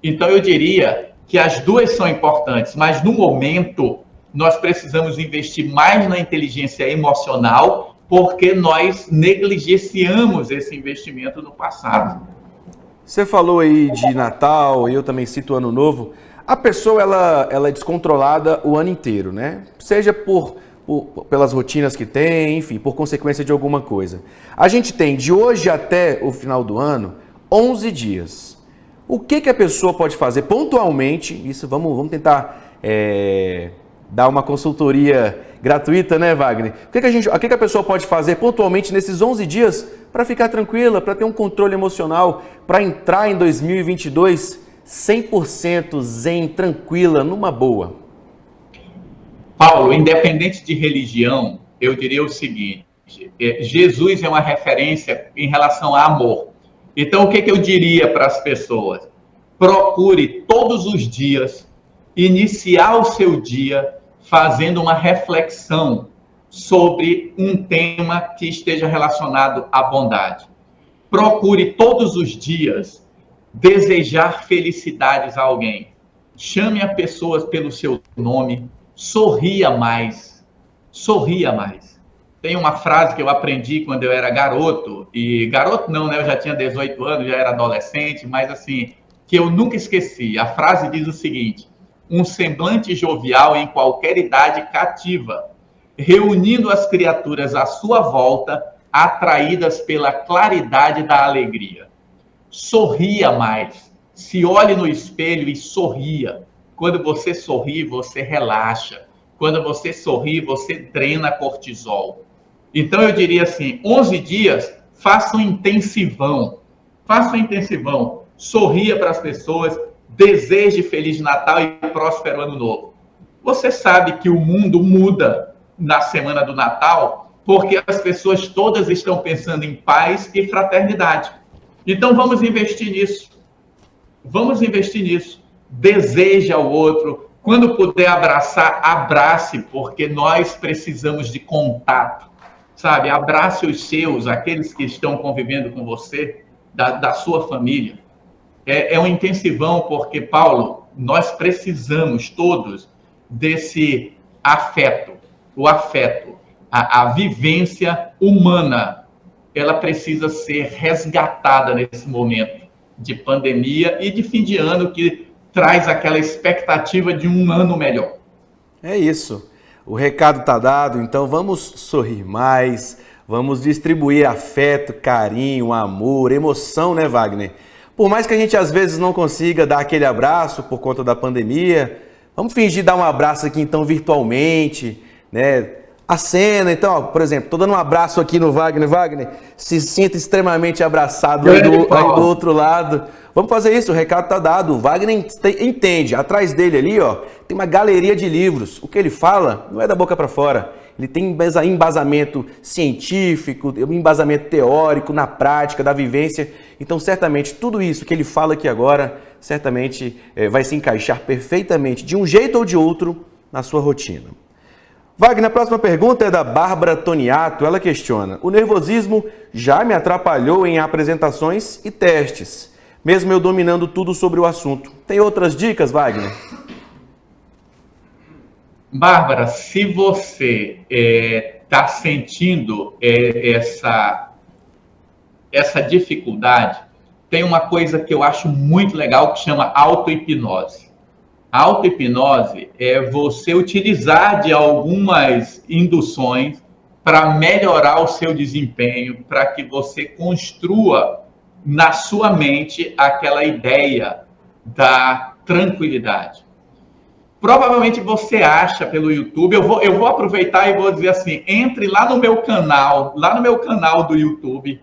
[SPEAKER 3] Então, eu diria que as duas são importantes, mas no momento nós precisamos investir mais na inteligência emocional, porque nós negligenciamos esse investimento no passado.
[SPEAKER 1] Você falou aí de Natal, eu também cito o Ano Novo. A pessoa ela é descontrolada o ano inteiro, né? Seja pelas rotinas que tem, enfim, por consequência de alguma coisa. A gente tem de hoje até o final do ano 11 dias. O que a pessoa pode fazer pontualmente? Isso vamos tentar dar uma consultoria gratuita, né, Wagner? O que a pessoa pode fazer pontualmente nesses 11 dias para ficar tranquila, para ter um controle emocional, para entrar em 2022 100% zen, tranquila, numa boa?
[SPEAKER 3] Paulo, independente de religião, eu diria o seguinte: Jesus é uma referência em relação a amor. Então, o que eu diria para as pessoas? Procure todos os dias iniciar o seu dia fazendo uma reflexão sobre um tema que esteja relacionado à bondade. Procure todos os dias desejar felicidades a alguém. Chame as pessoas pelo seu nome, sorria mais. Sorria mais. Tem uma frase que eu aprendi quando eu era garoto, e garoto não, né? Eu já tinha 18 anos, já era adolescente, mas assim, que eu nunca esqueci. A frase diz o seguinte: um semblante jovial em qualquer idade cativa, reunindo as criaturas à sua volta, atraídas pela claridade da alegria. Sorria mais. Se olhe no espelho e sorria. Quando você sorri, você relaxa. Quando você sorri, você drena cortisol. Então, eu diria assim, 11 dias, faça um intensivão. Faça um intensivão. Sorria para as pessoas, deseje Feliz Natal e próspero Ano Novo. Você sabe que o mundo muda na semana do Natal, porque as pessoas todas estão pensando em paz e fraternidade. Então, vamos investir nisso. Vamos investir nisso. Deseje ao outro. Quando puder abraçar, abrace, porque nós precisamos de contato. Sabe, abrace os seus, aqueles que estão convivendo com você, da sua família. É um intensivão, porque, Paulo, nós precisamos todos desse afeto. O afeto, a vivência humana, ela precisa ser resgatada nesse momento de pandemia e de fim de ano, que traz aquela expectativa de um ano melhor.
[SPEAKER 1] É isso. O recado está dado, então vamos sorrir mais, vamos distribuir afeto, carinho, amor, emoção, né, Wagner? Por mais que a gente às vezes não consiga dar aquele abraço por conta da pandemia, vamos fingir dar um abraço aqui então virtualmente, né? A cena, então, ó, por exemplo, estou dando um abraço aqui no Wagner. Wagner, se sinta extremamente abraçado aí do outro lado. Vamos fazer isso, o recado está dado. O Wagner entende. Atrás dele ali, ó, tem uma galeria de livros. O que ele fala não é da boca para fora. Ele tem embasamento científico, embasamento teórico, na prática, da vivência. Então, certamente, tudo isso que ele fala aqui agora, certamente vai se encaixar perfeitamente, de um jeito ou de outro, na sua rotina. Wagner, a próxima pergunta é da Bárbara Toniato. Ela questiona: o nervosismo já me atrapalhou em apresentações e testes, mesmo eu dominando tudo sobre o assunto. Tem outras dicas, Wagner?
[SPEAKER 3] Bárbara, se você está sentindo essa dificuldade, tem uma coisa que eu acho muito legal que chama auto-hipnose. A auto-hipnose é você utilizar de algumas induções para melhorar o seu desempenho, para que você construa na sua mente aquela ideia da tranquilidade. Provavelmente você acha pelo YouTube, eu vou aproveitar e vou dizer assim, entre lá no meu canal do YouTube,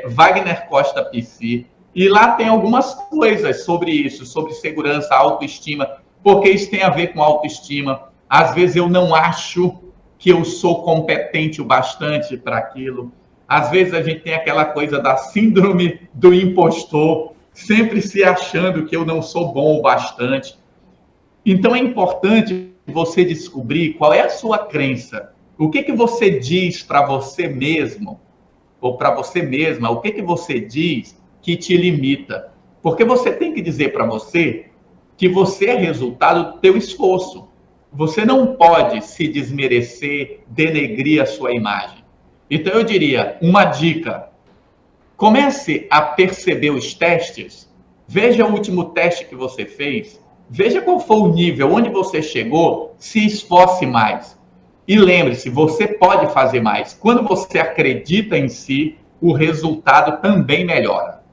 [SPEAKER 3] Wagner Costa PC, e lá tem algumas coisas sobre isso, sobre segurança, autoestima, porque isso tem a ver com autoestima. Às vezes eu não acho que eu sou competente o bastante para aquilo. Às vezes a gente tem aquela coisa da síndrome do impostor, sempre se achando que eu não sou bom o bastante. Então é importante você descobrir qual é a sua crença. O que você diz para você mesmo, ou para você mesma, o que você diz que te limita. Porque você tem que dizer para você que você é resultado do teu esforço. Você não pode se desmerecer, denegrir a sua imagem. Então eu diria, uma dica, comece a perceber os testes, veja o último teste que você fez, veja qual foi o nível, onde você chegou, se esforce mais. E lembre-se, você pode fazer mais. Quando você acredita em si, o resultado também melhora.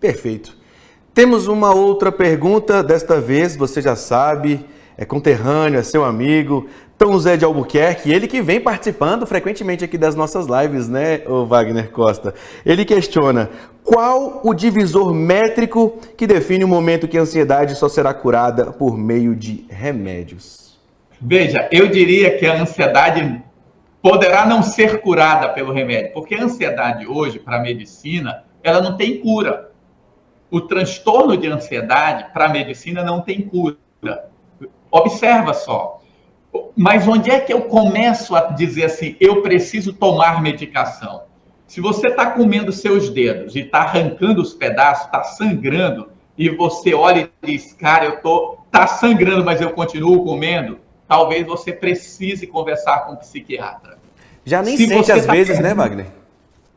[SPEAKER 1] Perfeito. Temos uma outra pergunta, desta vez você já sabe, é conterrâneo, é seu amigo, Tom Zé de Albuquerque, ele que vem participando frequentemente aqui das nossas lives, né, o Wagner Costa? Ele questiona, qual o divisor métrico que define o momento que a ansiedade só será curada por meio de remédios?
[SPEAKER 3] Veja, eu diria que a ansiedade poderá não ser curada pelo remédio, porque a ansiedade hoje, para a medicina, ela não tem cura. O transtorno de ansiedade, para a medicina, não tem cura. Observa só. Mas onde é que eu começo a dizer assim, eu preciso tomar medicação? Se você está comendo seus dedos e está arrancando os pedaços, está sangrando, e você olha e diz, cara, tá sangrando, mas eu continuo comendo, talvez você precise conversar com um psiquiatra.
[SPEAKER 1] Já nem sente às vezes, né, Wagner?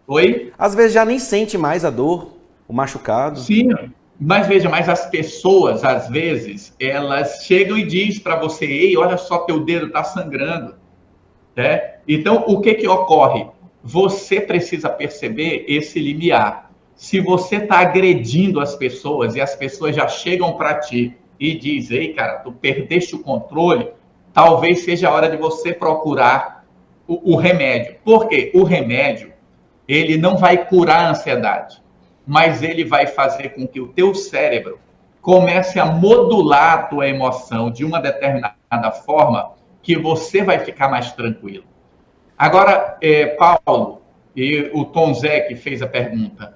[SPEAKER 3] Oi?
[SPEAKER 1] Às vezes já nem sente mais a dor, o machucado.
[SPEAKER 3] Sim, mas veja, mas as pessoas, às vezes, elas chegam e dizem para você, ei, olha só, teu dedo está sangrando. Né? Então, o que ocorre? Você precisa perceber esse limiar. Se você está agredindo as pessoas e as pessoas já chegam para ti e dizem, ei, cara, tu perdeste o controle, talvez seja a hora de você procurar o remédio. Por quê? O remédio, ele não vai curar a ansiedade, mas ele vai fazer com que o teu cérebro comece a modular a tua emoção de uma determinada forma que você vai ficar mais tranquilo. Agora, Paulo, e o Tom Zé que fez a pergunta,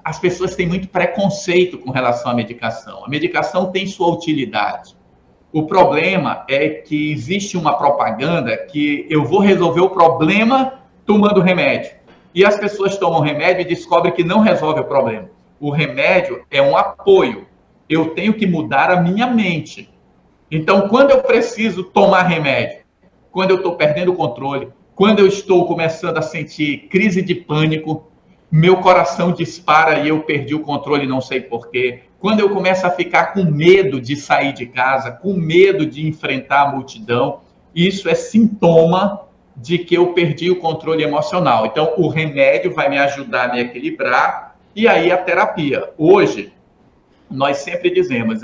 [SPEAKER 3] as pessoas têm muito preconceito com relação à medicação. A medicação tem sua utilidade. O problema é que existe uma propaganda que eu vou resolver o problema tomando remédio. E as pessoas tomam remédio e descobrem que não resolve o problema. O remédio é um apoio. Eu tenho que mudar a minha mente. Então, quando eu preciso tomar remédio, quando eu estou perdendo o controle, quando eu estou começando a sentir crise de pânico, meu coração dispara e eu perdi o controle, não sei porquê. Quando eu começo a ficar com medo de sair de casa, com medo de enfrentar a multidão, isso é sintoma de que eu perdi o controle emocional. Então, o remédio vai me ajudar a me equilibrar e aí a terapia. Hoje, nós sempre dizemos,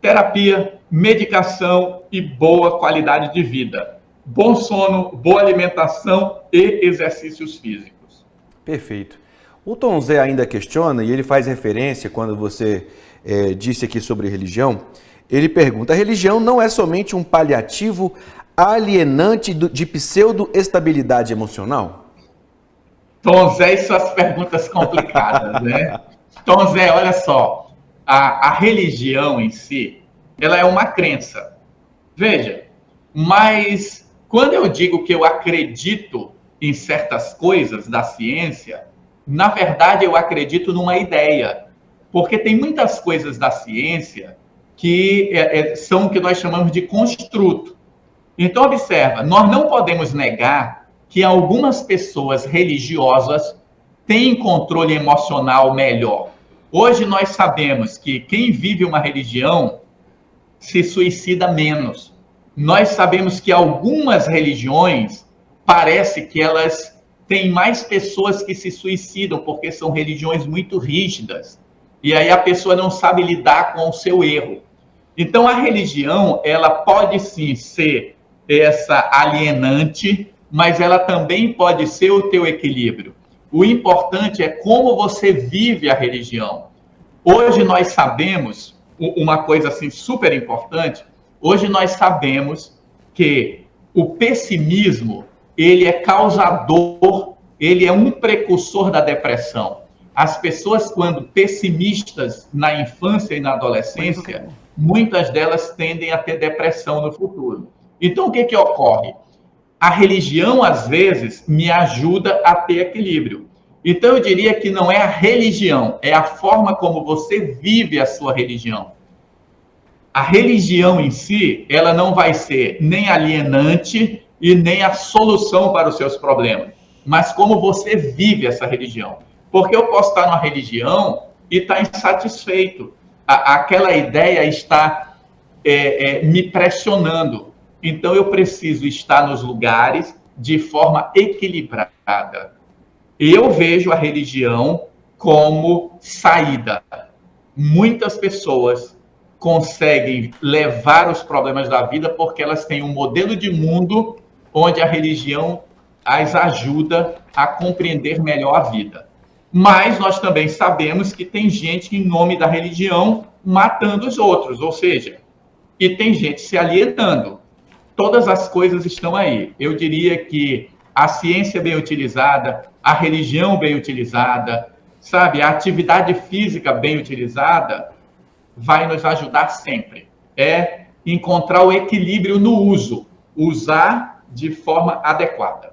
[SPEAKER 3] terapia, medicação e boa qualidade de vida. Bom sono, boa alimentação e exercícios físicos.
[SPEAKER 1] Perfeito. O Tom Zé ainda questiona, e ele faz referência quando você disse aqui sobre religião, ele pergunta, a religião não é somente um paliativo alienante de pseudo-estabilidade emocional?
[SPEAKER 3] Tom Zé e suas perguntas complicadas, né? Tom Zé, olha só, a religião em si, ela é uma crença. Veja, mas quando eu digo que eu acredito em certas coisas da ciência, na verdade eu acredito numa ideia, porque tem muitas coisas da ciência que são o que nós chamamos de construto. Então, observa, nós não podemos negar que algumas pessoas religiosas têm controle emocional melhor. Hoje nós sabemos que quem vive uma religião se suicida menos. Nós sabemos que algumas religiões parece que elas têm mais pessoas que se suicidam porque são religiões muito rígidas. E aí a pessoa não sabe lidar com o seu erro. Então a religião, ela pode sim ser essa alienante, mas ela também pode ser o teu equilíbrio. O importante é como você vive a religião. Hoje nós sabemos uma coisa assim super importante. Hoje nós sabemos que o pessimismo, ele é causador, ele é um precursor da depressão. As pessoas, quando pessimistas na infância e na adolescência, muitas delas tendem a ter depressão no futuro. Então, o que ocorre? A religião, às vezes, me ajuda a ter equilíbrio. Então, eu diria que não é a religião, é a forma como você vive a sua religião. A religião em si, ela não vai ser nem alienante e nem a solução para os seus problemas, mas como você vive essa religião. Porque eu posso estar numa religião e estar insatisfeito. Aquela ideia está me pressionando. Então, eu preciso estar nos lugares de forma equilibrada. Eu vejo a religião como saída. Muitas pessoas conseguem levar os problemas da vida porque elas têm um modelo de mundo onde a religião as ajuda a compreender melhor a vida. Mas nós também sabemos que tem gente, em nome da religião, matando os outros, ou seja, e tem gente se alienando. Todas as coisas estão aí. Eu diria que a ciência bem utilizada, a religião bem utilizada, sabe, a atividade física bem utilizada, vai nos ajudar sempre. É encontrar o equilíbrio no uso, usar de forma adequada.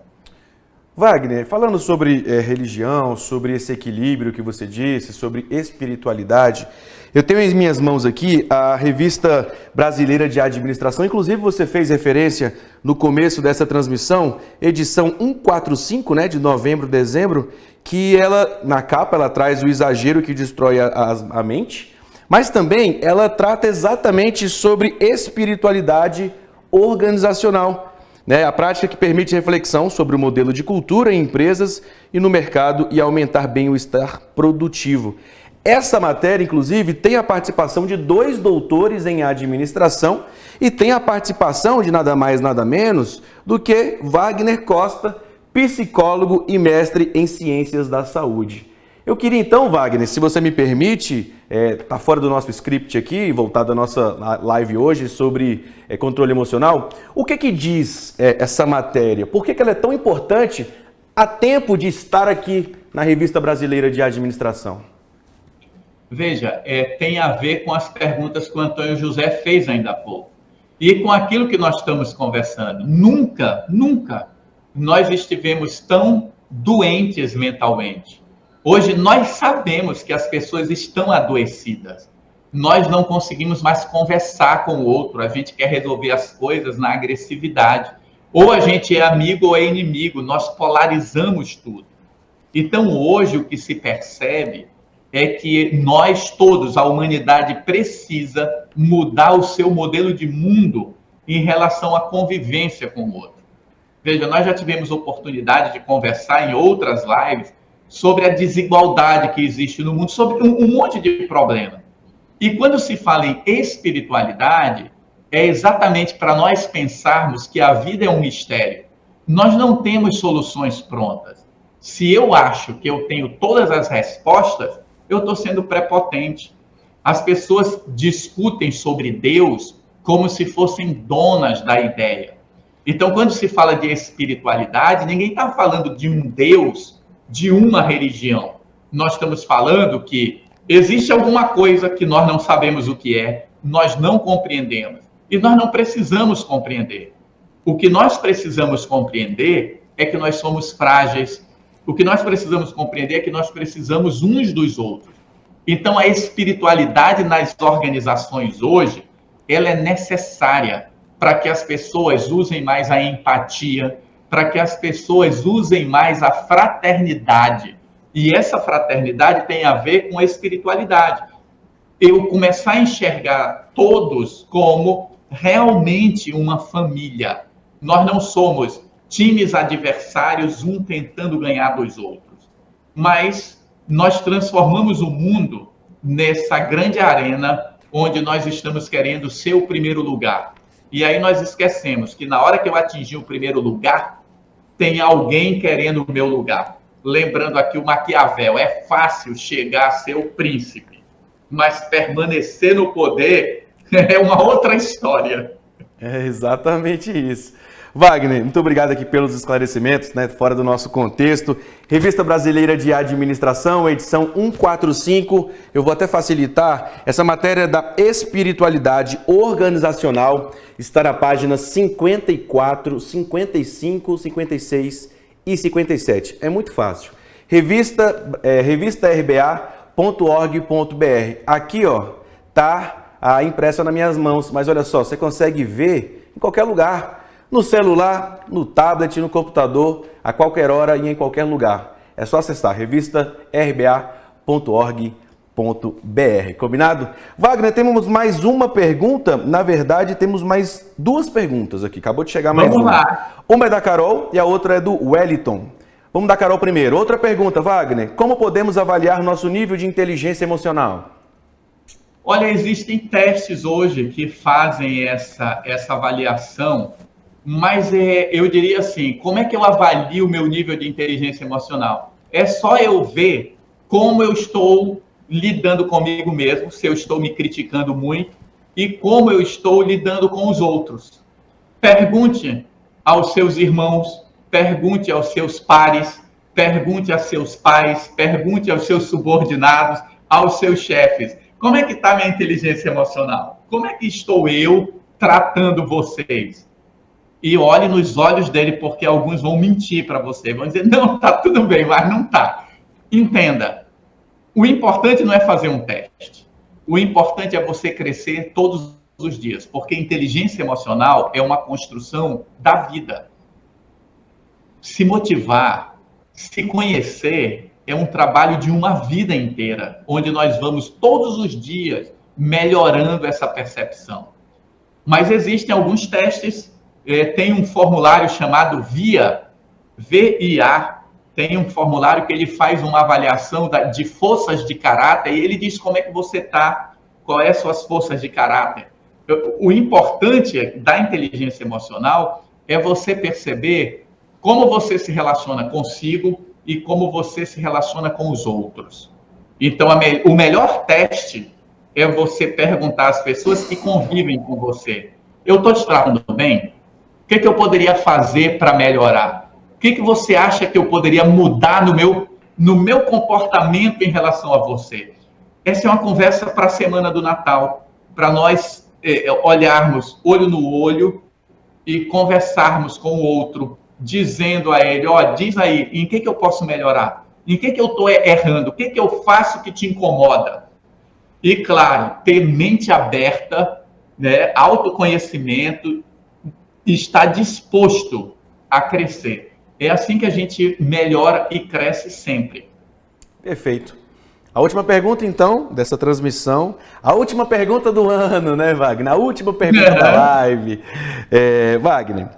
[SPEAKER 1] Wagner, falando sobre religião, sobre esse equilíbrio que você disse, sobre espiritualidade, eu tenho em minhas mãos aqui a Revista Brasileira de Administração, inclusive você fez referência no começo dessa transmissão, edição 145, né, de novembro, dezembro, que ela, na capa, ela traz o exagero que destrói a mente, mas também ela trata exatamente sobre espiritualidade organizacional. A prática que permite reflexão sobre o modelo de cultura em empresas e no mercado e aumentar bem-estar produtivo. Essa matéria, inclusive, tem a participação de 2 doutores em administração e tem a participação de nada mais, nada menos do que Wagner Costa, psicólogo e mestre em ciências da saúde. Eu queria então, Wagner, se você me permite, tá fora do nosso script aqui, voltado à nossa live hoje sobre controle emocional, o que diz essa matéria? Por que ela é tão importante a tempo de estar aqui na Revista Brasileira de Administração?
[SPEAKER 3] Veja, tem a ver com as perguntas que o Antônio José fez ainda há pouco. E com aquilo que nós estamos conversando. Nunca nós estivemos tão doentes mentalmente. Hoje nós sabemos que as pessoas estão adoecidas. Nós não conseguimos mais conversar com o outro. A gente quer resolver as coisas na agressividade. Ou a gente é amigo ou é inimigo. Nós polarizamos tudo. Então hoje o que se percebe é que nós todos, a humanidade, precisa mudar o seu modelo de mundo em relação à convivência com o outro. Veja, nós já tivemos oportunidade de conversar em outras lives sobre a desigualdade que existe no mundo, sobre um monte de problema. E quando se fala em espiritualidade, é exatamente para nós pensarmos que a vida é um mistério. Nós não temos soluções prontas. Se eu acho que eu tenho todas as respostas, eu estou sendo prepotente. As pessoas discutem sobre Deus como se fossem donas da ideia. Então, quando se fala de espiritualidade, ninguém está falando de um Deus, de uma religião. Nós estamos falando que existe alguma coisa que nós não sabemos o que é, nós não compreendemos. E nós não precisamos compreender. O que nós precisamos compreender é que nós somos frágeis. O que nós precisamos compreender é que nós precisamos uns dos outros. Então, a espiritualidade nas organizações hoje, ela é necessária. para que as pessoas usem mais a empatia, para que as pessoas usem mais a fraternidade. E essa fraternidade tem a ver com a espiritualidade. Eu começar a enxergar todos como realmente uma família. Nós não somos times adversários, um tentando ganhar dos outros. Mas nós transformamos o mundo nessa grande arena onde nós estamos querendo ser o primeiro lugar. E aí nós esquecemos que na hora que eu atingir o primeiro lugar, tem alguém querendo o meu lugar. Lembrando aqui o Maquiavel, é fácil chegar a ser o príncipe, mas permanecer no poder é uma outra história.
[SPEAKER 1] É exatamente isso. Wagner, muito obrigado aqui pelos esclarecimentos, né, fora do nosso contexto. Revista Brasileira de Administração, edição 145. Eu vou até facilitar. Essa matéria da espiritualidade organizacional está na página 54, 55, 56 e 57. É muito fácil. revistarba.org.br. Aqui, ó, tá impressa nas minhas mãos, mas olha só, você consegue ver em qualquer lugar. No celular, no tablet, no computador, a qualquer hora e em qualquer lugar. É só acessar revistarba.org.br. Combinado? Wagner, temos mais uma pergunta. Na verdade, temos mais duas perguntas aqui. Acabou de chegar mais uma.
[SPEAKER 3] Lá.
[SPEAKER 1] Uma é da Carol e a outra é do Wellington. Vamos da Carol primeiro. Outra pergunta, Wagner. Como podemos avaliar nosso nível de inteligência emocional?
[SPEAKER 3] Olha, existem testes hoje que fazem essa avaliação. Mas eu diria assim, como é que eu avalio o meu nível de inteligência emocional? É só eu ver como eu estou lidando comigo mesmo, se eu estou me criticando muito, e como eu estou lidando com os outros. Pergunte aos seus irmãos, pergunte aos seus pares, pergunte a seus pais, pergunte aos seus subordinados, aos seus chefes. Como é que está a minha inteligência emocional? Como é que estou eu tratando vocês? E olhe nos olhos dele, porque alguns vão mentir para você. Vão dizer, não, tá tudo bem, mas não tá. Entenda, o importante não é fazer um teste. O importante é você crescer todos os dias, porque inteligência emocional é uma construção da vida. Se motivar, se conhecer, é um trabalho de uma vida inteira, onde nós vamos todos os dias melhorando essa percepção. Mas existem alguns testes. Tem um formulário chamado VIA, V-I-A, tem um formulário que ele faz uma avaliação de forças de caráter e ele diz como é que você está, quais são as forças de caráter. O importante da inteligência emocional é você perceber como você se relaciona consigo e como você se relaciona com os outros. Então, o melhor teste é você perguntar às pessoas que convivem com você, eu estou te tratando bem? O que eu poderia fazer para melhorar? O que você acha que eu poderia mudar no meu comportamento em relação a você? Essa é uma conversa para a semana do Natal, para nós olharmos olho no olho e conversarmos com o outro, dizendo a ele, diz aí, em que eu posso melhorar? Em que eu estou errando? O que eu faço que te incomoda? E, claro, ter mente aberta, né, autoconhecimento, está disposto a crescer. É assim que a gente melhora e cresce sempre.
[SPEAKER 1] Perfeito. A última pergunta, então, dessa transmissão. A última pergunta do ano, né, Wagner? A última pergunta da live. Wagner,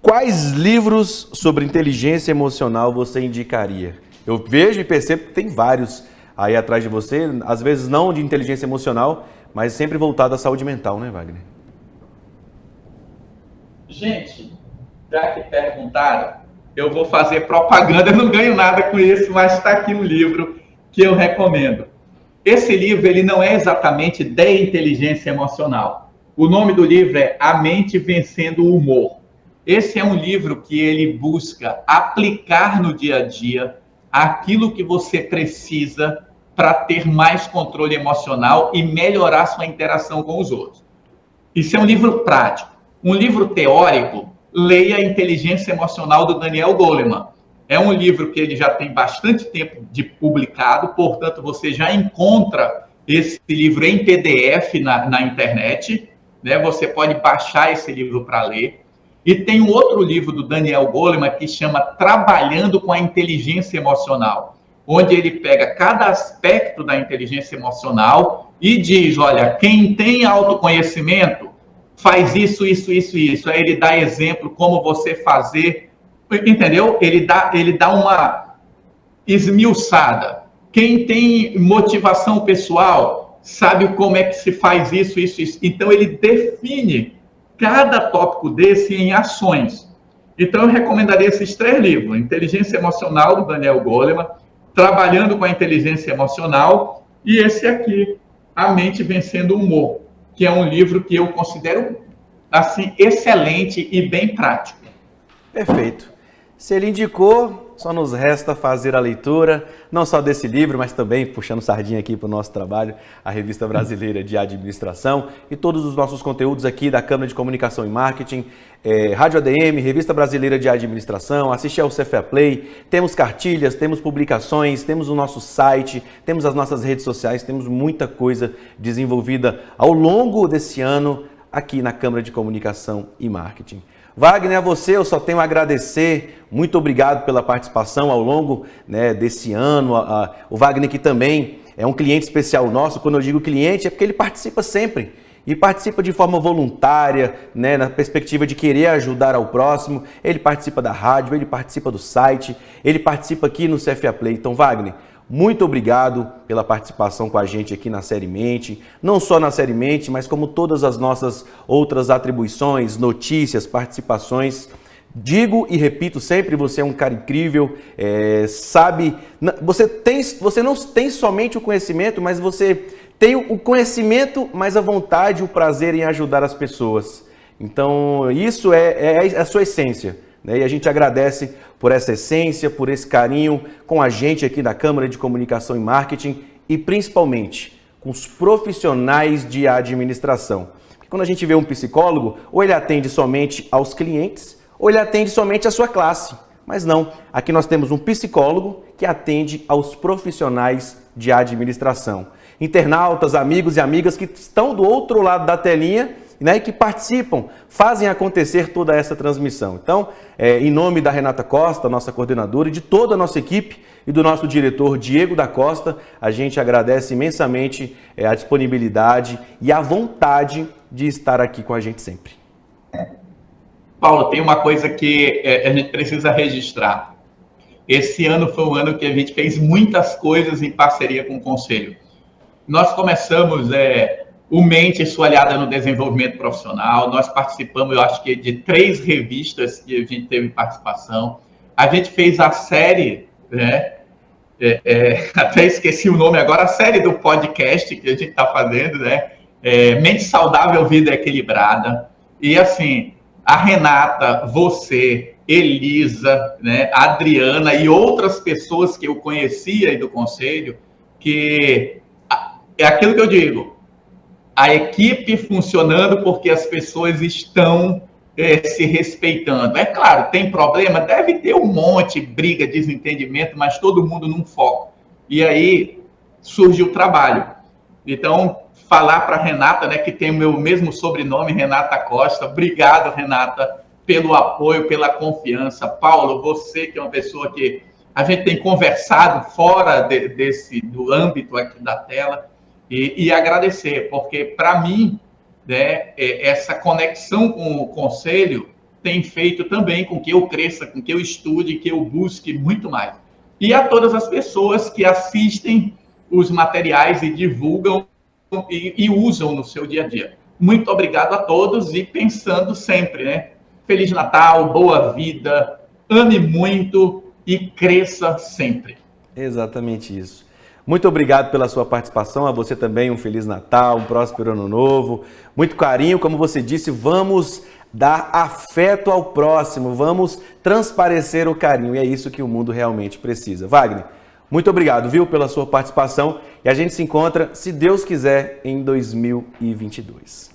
[SPEAKER 1] quais livros sobre inteligência emocional você indicaria? Eu vejo e percebo que tem vários aí atrás de você, às vezes não de inteligência emocional, mas sempre voltado à saúde mental, né, Wagner?
[SPEAKER 3] Gente, já que perguntaram, eu vou fazer propaganda, eu não ganho nada com isso, mas está aqui um livro que eu recomendo. Esse livro ele não é exatamente de inteligência emocional. O nome do livro é A Mente Vencendo o Humor. Esse é um livro que ele busca aplicar no dia a dia aquilo que você precisa para ter mais controle emocional e melhorar sua interação com os outros. Isso é um livro prático. Um livro teórico, leia Inteligência Emocional do Daniel Goleman. É um livro que ele já tem bastante tempo de publicado, portanto, você já encontra esse livro em PDF na internet, né? Você pode baixar esse livro para ler. E tem um outro livro do Daniel Goleman que chama Trabalhando com a Inteligência Emocional, onde ele pega cada aspecto da inteligência emocional e diz, olha, quem tem autoconhecimento faz isso. Aí ele dá exemplo como você fazer, entendeu? Ele dá uma esmiuçada. Quem tem motivação pessoal sabe como é que se faz isso. Então ele define cada tópico desse em ações. Então eu recomendaria esses 3 livros: Inteligência Emocional, do Daniel Goleman, Trabalhando com a Inteligência Emocional, e esse aqui, A Mente Vencendo o Humor, que é um livro que eu considero assim excelente e bem prático.
[SPEAKER 1] Perfeito. Se ele indicou, só nos resta fazer a leitura, não só desse livro, mas também, puxando sardinha aqui para o nosso trabalho, a Revista Brasileira de Administração e todos os nossos conteúdos aqui da Câmara de Comunicação e Marketing, Rádio ADM, Revista Brasileira de Administração, assistir ao CFA Play, temos cartilhas, temos publicações, temos o nosso site, temos as nossas redes sociais, temos muita coisa desenvolvida ao longo desse ano aqui na Câmara de Comunicação e Marketing. Wagner, a você eu só tenho a agradecer, muito obrigado pela participação ao longo, né, desse ano. O Wagner, que também é um cliente especial nosso. Quando eu digo cliente é porque ele participa sempre e participa de forma voluntária, né, na perspectiva de querer ajudar ao próximo. Ele participa da rádio, ele participa do site, ele participa aqui no CFA Play. Então, Wagner, muito obrigado pela participação com a gente aqui na Série Mente, não só na Série Mente, mas como todas as nossas outras atribuições, notícias, participações. Digo e repito sempre, você é um cara incrível, você não tem somente o conhecimento, mas você tem o conhecimento, mas a vontade, o prazer em ajudar as pessoas. Então, isso é a sua essência. E a gente agradece por essa essência, por esse carinho com a gente aqui da Câmara de Comunicação e Marketing e principalmente com os profissionais de administração. Porque quando a gente vê um psicólogo, ou ele atende somente aos clientes, ou ele atende somente à sua classe. Mas não, aqui nós temos um psicólogo que atende aos profissionais de administração. Internautas, amigos e amigas que estão do outro lado da telinha, né, que participam, fazem acontecer toda essa transmissão. Então, em nome da Renata Costa, nossa coordenadora, e de toda a nossa equipe e do nosso diretor Diego da Costa, a gente agradece imensamente a disponibilidade e a vontade de estar aqui com a gente sempre.
[SPEAKER 3] Paulo, tem uma coisa que a gente precisa registrar. Esse ano foi um ano que a gente fez muitas coisas em parceria com o Conselho. Nós começamos o Mente e sua aliada no desenvolvimento profissional. Nós participamos, eu acho que de 3 revistas que a gente teve participação. A gente fez a série, né? Até esqueci o nome agora, a série do podcast que a gente está fazendo, né? Mente Saudável, Vida Equilibrada. E assim, a Renata, você, Elisa, né? A Adriana e outras pessoas que eu conhecia aí do Conselho, que é aquilo que eu digo, a equipe funcionando porque as pessoas estão se respeitando. É claro, tem problema, deve ter um monte, briga, desentendimento, mas todo mundo num foco. E aí surge o trabalho. Então, falar para a Renata, né, que tem o meu mesmo sobrenome, Renata Costa. Obrigado, Renata, pelo apoio, pela confiança. Paulo, você que é uma pessoa que a gente tem conversado fora do âmbito aqui da tela. E agradecer, porque para mim, né, essa conexão com o Conselho tem feito também com que eu cresça, com que eu estude, que eu busque muito mais. E a todas as pessoas que assistem os materiais e divulgam e usam no seu dia a dia. Muito obrigado a todos e pensando sempre, né? Feliz Natal, boa vida, ame muito e cresça sempre.
[SPEAKER 1] Exatamente isso. Muito obrigado pela sua participação, a você também um Feliz Natal, um próspero Ano Novo, muito carinho, como você disse, vamos dar afeto ao próximo, vamos transparecer o carinho, e é isso que o mundo realmente precisa. Wagner, muito obrigado, viu, pela sua participação, e a gente se encontra, se Deus quiser, em 2022.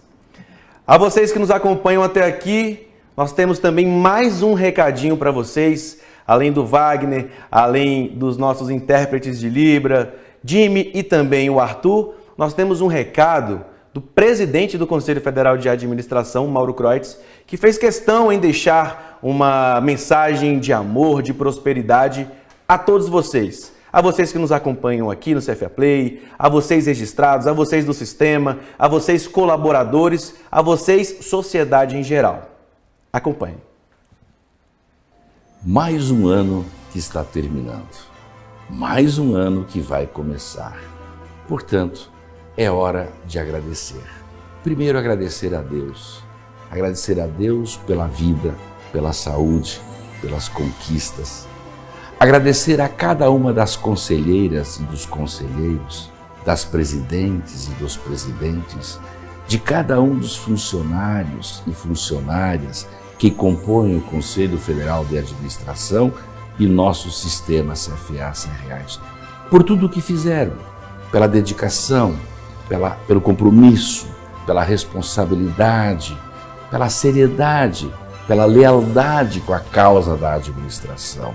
[SPEAKER 1] A vocês que nos acompanham até aqui, nós temos também mais um recadinho para vocês. Além do Wagner, além dos nossos intérpretes de Libra, Jimmy e também o Arthur, nós temos um recado do presidente do Conselho Federal de Administração, Mauro Kreutz, que fez questão em deixar uma mensagem de amor, de prosperidade a todos vocês. A vocês que nos acompanham aqui no CFA Play, a vocês registrados, a vocês do sistema, a vocês colaboradores, a vocês sociedade em geral. Acompanhe.
[SPEAKER 4] Mais um ano que está terminando. Mais um ano que vai começar. Portanto, é hora de agradecer. Primeiro, agradecer a Deus. Agradecer a Deus pela vida, pela saúde, pelas conquistas. Agradecer a cada uma das conselheiras e dos conselheiros, das presidentes e dos presidentes, de cada um dos funcionários e funcionárias que compõem o Conselho Federal de Administração e nosso sistema CFA-CRAs, por tudo o que fizeram, pela dedicação, pelo compromisso, pela responsabilidade, pela seriedade, pela lealdade com a causa da administração.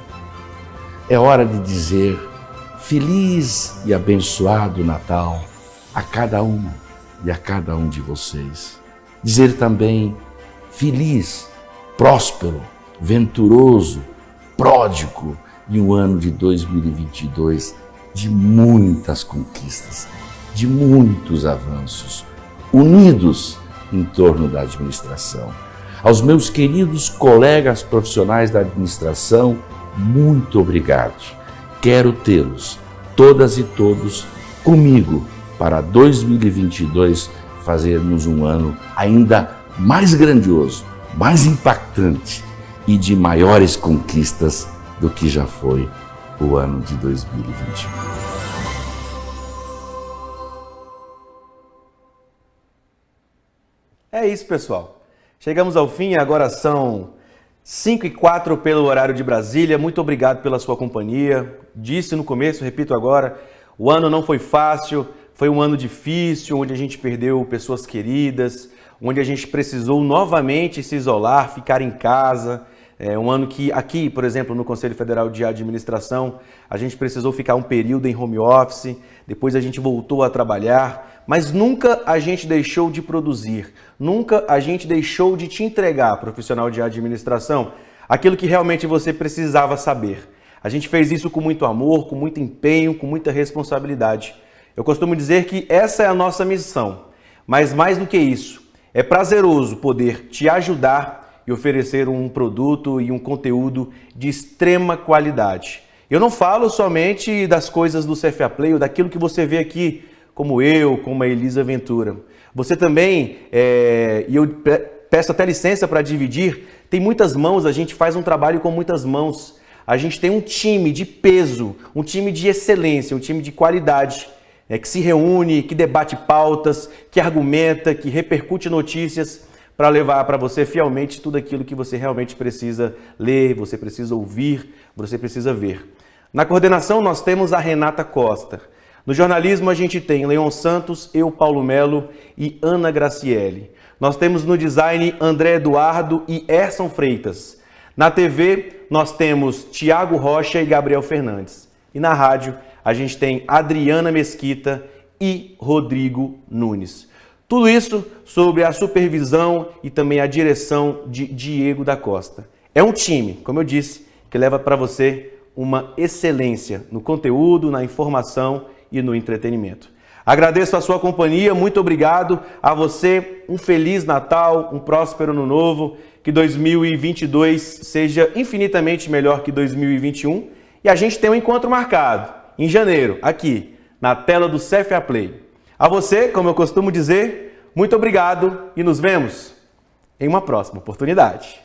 [SPEAKER 4] É hora de dizer feliz e abençoado Natal a cada uma e a cada um de vocês. Dizer também feliz, próspero, venturoso, pródigo e um ano de 2022 de muitas conquistas, de muitos avanços, unidos em torno da administração. Aos meus queridos colegas profissionais da administração, muito obrigado. Quero tê-los, todas e todos, comigo para 2022 fazermos um ano ainda mais grandioso, mais impactante e de maiores conquistas do que já foi o ano de 2021.
[SPEAKER 1] É isso, pessoal. Chegamos ao fim, agora são 5h04 pelo horário de Brasília. Muito obrigado pela sua companhia. Disse no começo, repito agora, o ano não foi fácil, foi um ano difícil, onde a gente perdeu pessoas queridas, onde a gente precisou novamente se isolar, ficar em casa. É um ano que aqui, por exemplo, no Conselho Federal de Administração, a gente precisou ficar um período em home office, depois a gente voltou a trabalhar, mas nunca a gente deixou de produzir, nunca a gente deixou de te entregar, profissional de administração, aquilo que realmente você precisava saber. A gente fez isso com muito amor, com muito empenho, com muita responsabilidade. Eu costumo dizer que essa é a nossa missão, mas mais do que isso, é prazeroso poder te ajudar e oferecer um produto e um conteúdo de extrema qualidade. Eu não falo somente das coisas do CFA Play ou daquilo que você vê aqui, como eu, como a Elisa Ventura. Você também, e eu peço até licença para dividir, tem muitas mãos, a gente faz um trabalho com muitas mãos. A gente tem um time de peso, um time de excelência, um time de qualidade, que se reúne, que debate pautas, que argumenta, que repercute notícias para levar para você fielmente tudo aquilo que você realmente precisa ler, você precisa ouvir, você precisa ver. Na coordenação nós temos a Renata Costa. No jornalismo a gente tem Leon Santos, eu, Paulo Melo e Ana Graciele. Nós temos no design André Eduardo e Erson Freitas. Na TV nós temos Tiago Rocha e Gabriel Fernandes. E na rádio a gente tem Adriana Mesquita e Rodrigo Nunes. Tudo isso sob a supervisão e também a direção de Diego da Costa. É um time, como eu disse, que leva para você uma excelência no conteúdo, na informação e no entretenimento. Agradeço a sua companhia, muito obrigado a você, um Feliz Natal, um próspero Ano Novo, que 2022 seja infinitamente melhor que 2021 e a gente tem um encontro marcado em janeiro, aqui, na tela do CFA Play. A você, como eu costumo dizer, muito obrigado e nos vemos em uma próxima oportunidade.